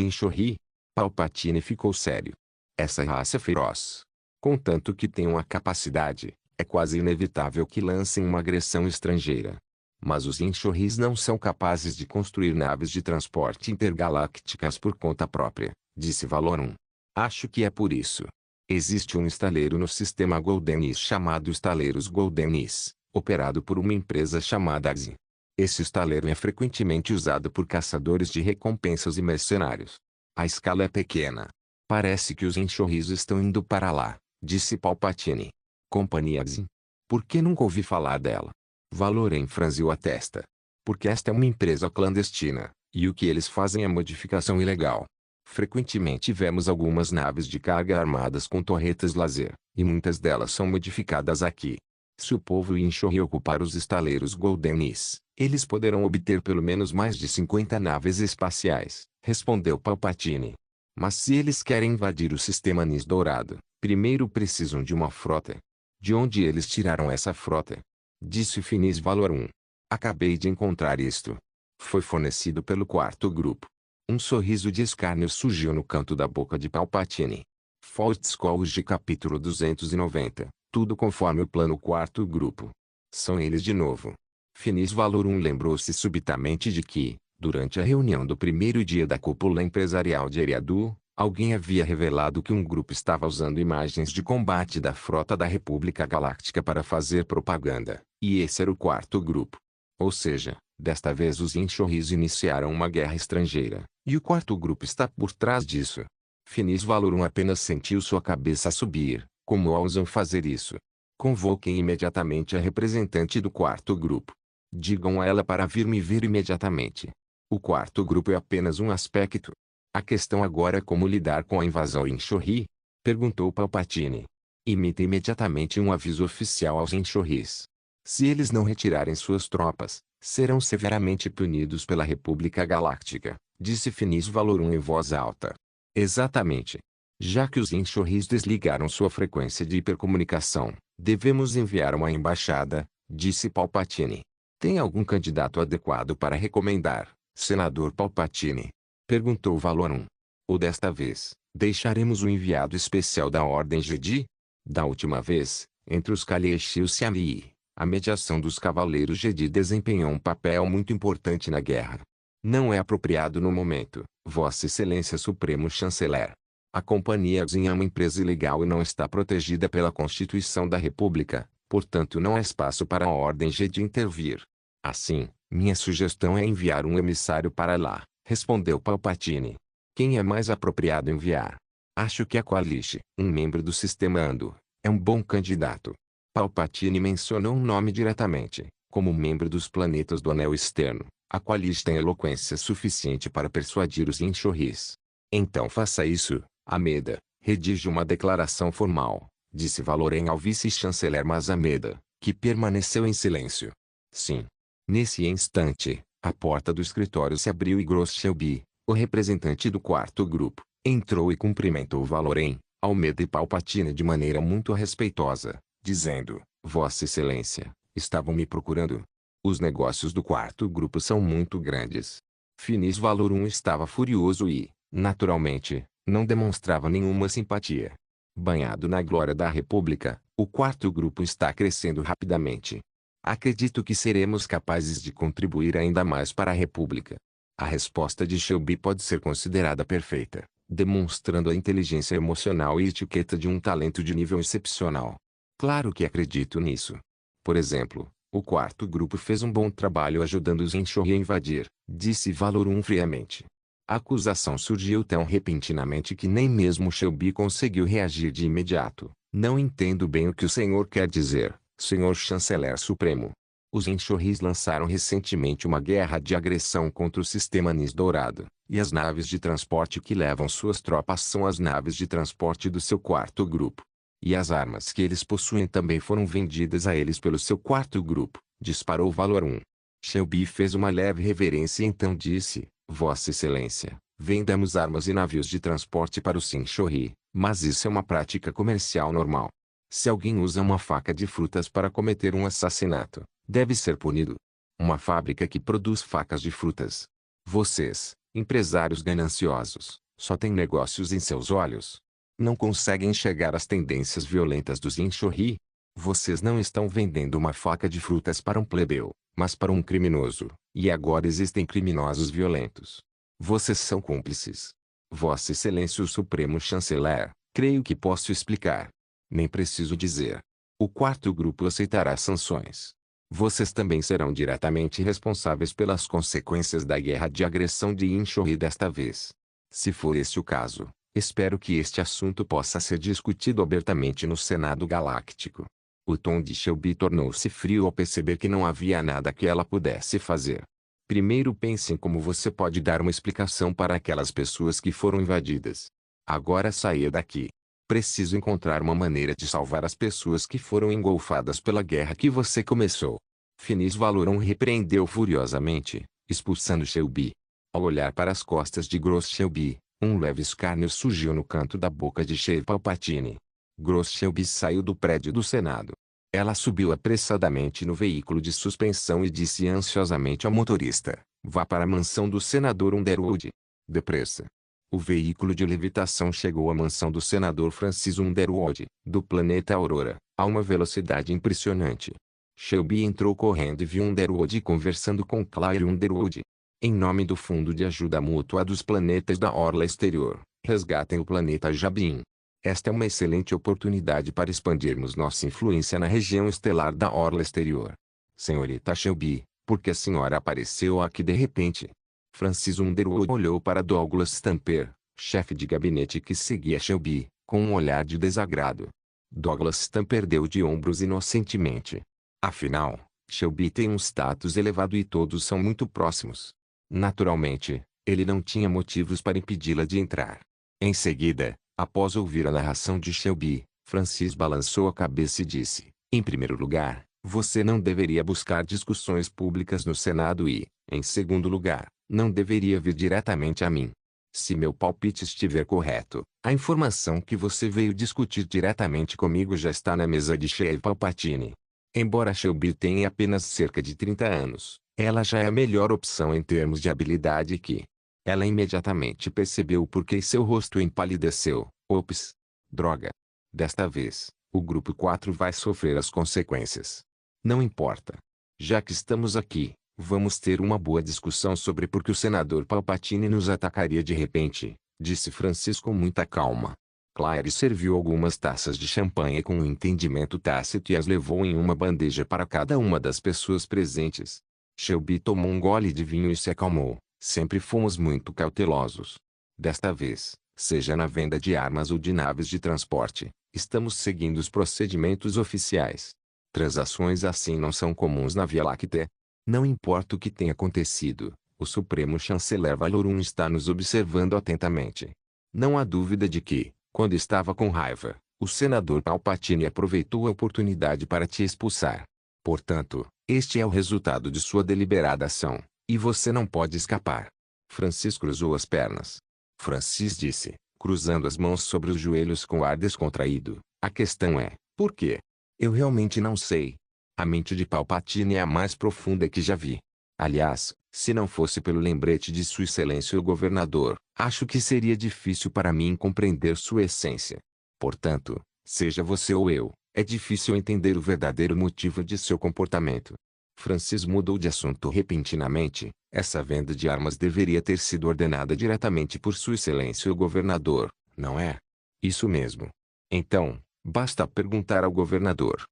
Inshori? Palpatine ficou sério. Essa raça feroz. Contanto que tenham a capacidade, é quase inevitável que lancem uma agressão estrangeira. Mas os Inshoris não são capazes de construir naves de transporte intergalácticas por conta própria, disse Valor 1. Acho que é por isso. Existe um estaleiro no sistema Goldenis chamado Estaleiros Goldenis, operado por uma empresa chamada Axi. Esse estaleiro é frequentemente usado por caçadores de recompensas e mercenários. A escala é pequena. Parece que os enxurris estão indo para lá, disse Palpatine. Companhia Xin? Por que nunca ouvi falar dela? Valoren franziu a testa. Porque esta é uma empresa clandestina, e o que eles fazem é modificação ilegal. Frequentemente vemos algumas naves de carga armadas com torretas laser, e muitas delas são modificadas aqui. Se o povo Inchorri ocupar os estaleiros Goldenis, eles poderão obter pelo menos mais de 50 naves espaciais, respondeu Palpatine. Mas se eles querem invadir o sistema Nis Dourado, primeiro precisam de uma frota. De onde eles tiraram essa frota? Disse Finis Valorum. Acabei de encontrar isto. Foi fornecido pelo quarto grupo. Um sorriso de escárnio surgiu no canto da boca de Palpatine. Fault Scholarship capítulo 290. Tudo conforme o plano quarto grupo. São eles de novo. Finis Valorum lembrou-se subitamente de que, durante a reunião do primeiro dia da cúpula empresarial de Eriadu, alguém havia revelado que um grupo estava usando imagens de combate da frota da República Galáctica para fazer propaganda, e esse era o quarto grupo. Ou seja, desta vez os Inchorris iniciaram uma guerra estrangeira, e o quarto grupo está por trás disso. Finis Valorum apenas sentiu sua cabeça subir, como ousam fazer isso? Convoquem imediatamente a representante do quarto grupo. Digam a ela para vir me ver imediatamente. O quarto grupo é apenas um aspecto. A questão agora é como lidar com a invasão Inchorri? Perguntou Palpatine. Imita imediatamente um aviso oficial aos Inchorris. Se eles não retirarem suas tropas, serão severamente punidos pela República Galáctica, disse Finis Valorum em voz alta. Exatamente. Já que os Inchorris desligaram sua frequência de hipercomunicação, devemos enviar uma embaixada, disse Palpatine. Tem algum candidato adequado para recomendar, senador Palpatine? Perguntou Valorum. Ou desta vez, deixaremos o enviado especial da Ordem Jedi? Da última vez, entre os Kaleesh e os Siamii, a mediação dos Cavaleiros Jedi desempenhou um papel muito importante na guerra. Não é apropriado no momento, Vossa Excelência Supremo Chanceler. A Companhia Xin é uma empresa ilegal e não está protegida pela Constituição da República, portanto não há espaço para a Ordem Jedi intervir. Assim, minha sugestão é enviar um emissário para lá, respondeu Palpatine. Quem é mais apropriado enviar? Acho que a Qualish, um membro do sistema Andor, é um bom candidato. Palpatine mencionou um nome diretamente, como membro dos planetas do Anel Externo. A Qualish tem eloquência suficiente para persuadir os Inchorris. Então faça isso, Ameda. Redige uma declaração formal, disse Valoren ao vice-chanceler Ameda, que permaneceu em silêncio. Sim. Nesse instante, a porta do escritório se abriu e Gross Shelby, o representante do quarto grupo, entrou e cumprimentou Valoren, Almeida e Palpatine de maneira muito respeitosa, dizendo: Vossa Excelência, estavam me procurando. Os negócios do quarto grupo são muito grandes. Finis Valorum estava furioso e, naturalmente, não demonstrava nenhuma simpatia. Banhado na glória da República, o quarto grupo está crescendo rapidamente. Acredito que seremos capazes de contribuir ainda mais para a República. A resposta de Shelby pode ser considerada perfeita, demonstrando a inteligência emocional e etiqueta de um talento de nível excepcional. Claro que acredito nisso. Por exemplo, o quarto grupo fez um bom trabalho ajudando os Inchorri a invadir, disse Valorum friamente. A acusação surgiu tão repentinamente que nem mesmo Shelby conseguiu reagir de imediato. Não entendo bem o que o senhor quer dizer, senhor chanceler supremo. Os Inchorris lançaram recentemente uma guerra de agressão contra o sistema Nis Dourado, e as naves de transporte que levam suas tropas são as naves de transporte do seu quarto grupo. E as armas que eles possuem também foram vendidas a eles pelo seu quarto grupo, disparou Valorum. Shelby fez uma leve reverência e então disse: Vossa Excelência, vendemos armas e navios de transporte para o Inchorri, mas isso é uma prática comercial normal. Se alguém usa uma faca de frutas para cometer um assassinato, deve ser punido. Uma fábrica que produz facas de frutas. Vocês, empresários gananciosos, só têm negócios em seus olhos. Não conseguem enxergar as tendências violentas dos Inchorri? Vocês não estão vendendo uma faca de frutas para um plebeu, mas para um criminoso, e agora existem criminosos violentos. Vocês são cúmplices. Vossa Excelência o Supremo Chanceler, creio que posso explicar. Nem preciso dizer. O quarto grupo aceitará sanções. Vocês também serão diretamente responsáveis pelas consequências da guerra de agressão de Inchorri desta vez. Se for esse o caso, espero que este assunto possa ser discutido abertamente no Senado Galáctico. O tom de Shelby tornou-se frio ao perceber que não havia nada que ela pudesse fazer. Primeiro pense em como você pode dar uma explicação para aquelas pessoas que foram invadidas. Agora saia daqui. Preciso encontrar uma maneira de salvar as pessoas que foram engolfadas pela guerra que você começou. Finis Valorum repreendeu furiosamente, expulsando Shelby. Ao olhar para as costas de Gross Shelby, um leve escárnio surgiu no canto da boca de Sheev Palpatine. Gross Shelby saiu do prédio do Senado. Ela subiu apressadamente no veículo de suspensão e disse ansiosamente ao motorista: "Vá para a mansão do senador Underwood. Depressa." O veículo de levitação chegou à mansão do senador Francis Underwood, do planeta Aurora, a uma velocidade impressionante. Shelby entrou correndo e viu Underwood conversando com Claire Underwood. Em nome do Fundo de Ajuda Mútua dos Planetas da Orla Exterior, resgatem o planeta Jabin. Esta é uma excelente oportunidade para expandirmos nossa influência na região estelar da Orla Exterior. Senhorita Shelby, por que a senhora apareceu aqui de repente? Francis Underwood olhou para Douglas Stamper, chefe de gabinete que seguia Shelby, com um olhar de desagrado. Douglas Stamper deu de ombros inocentemente. Afinal, Shelby tem um status elevado e todos são muito próximos. Naturalmente, ele não tinha motivos para impedi-la de entrar. Em seguida, após ouvir a narração de Shelby, Francis balançou a cabeça e disse: "Em primeiro lugar, você não deveria buscar discussões públicas no Senado e, em segundo lugar, não deveria vir diretamente a mim. Se meu palpite estiver correto, a informação que você veio discutir diretamente comigo já está na mesa de Sheev Palpatine. Embora Shelby tenha apenas cerca de 30 anos, ela já é a melhor opção em termos de habilidade que..." Ela imediatamente percebeu o porquê seu rosto empalideceu. Ops! Droga! Desta vez, o Grupo 4 vai sofrer as consequências. Não importa. Já que estamos aqui, vamos ter uma boa discussão sobre por que o senador Palpatine nos atacaria de repente, disse Francis com muita calma. Claire serviu algumas taças de champanhe com um entendimento tácito e as levou em uma bandeja para cada uma das pessoas presentes. Shelby tomou um gole de vinho e se acalmou. Sempre fomos muito cautelosos. Desta vez, seja na venda de armas ou de naves de transporte, estamos seguindo os procedimentos oficiais. Transações assim não são comuns na Via Láctea. Não importa o que tenha acontecido, o Supremo Chanceler Valorum está nos observando atentamente. Não há dúvida de que, quando estava com raiva, o senador Palpatine aproveitou a oportunidade para te expulsar. Portanto, este é o resultado de sua deliberada ação. E você não pode escapar. Francis cruzou as pernas. Francis disse, cruzando as mãos sobre os joelhos com ar descontraído: "A questão é, por quê? Eu realmente não sei. A mente de Palpatine é a mais profunda que já vi. Aliás, se não fosse pelo lembrete de Sua Excelência o Governador, acho que seria difícil para mim compreender sua essência. Portanto, seja você ou eu, é difícil entender o verdadeiro motivo de seu comportamento." Francis mudou de assunto repentinamente. Essa venda de armas deveria ter sido ordenada diretamente por Sua Excelência o Governador, não é? Isso mesmo. Então, basta perguntar ao governador.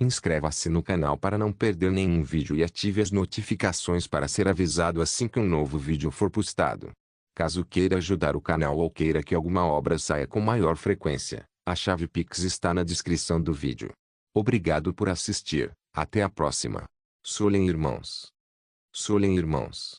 Inscreva-se no canal para não perder nenhum vídeo e ative as notificações para ser avisado assim que um novo vídeo for postado. Caso queira ajudar o canal ou queira que alguma obra saia com maior frequência, a chave Pix está na descrição do vídeo. Obrigado por assistir. Até a próxima. Solem irmãos. Solem irmãos.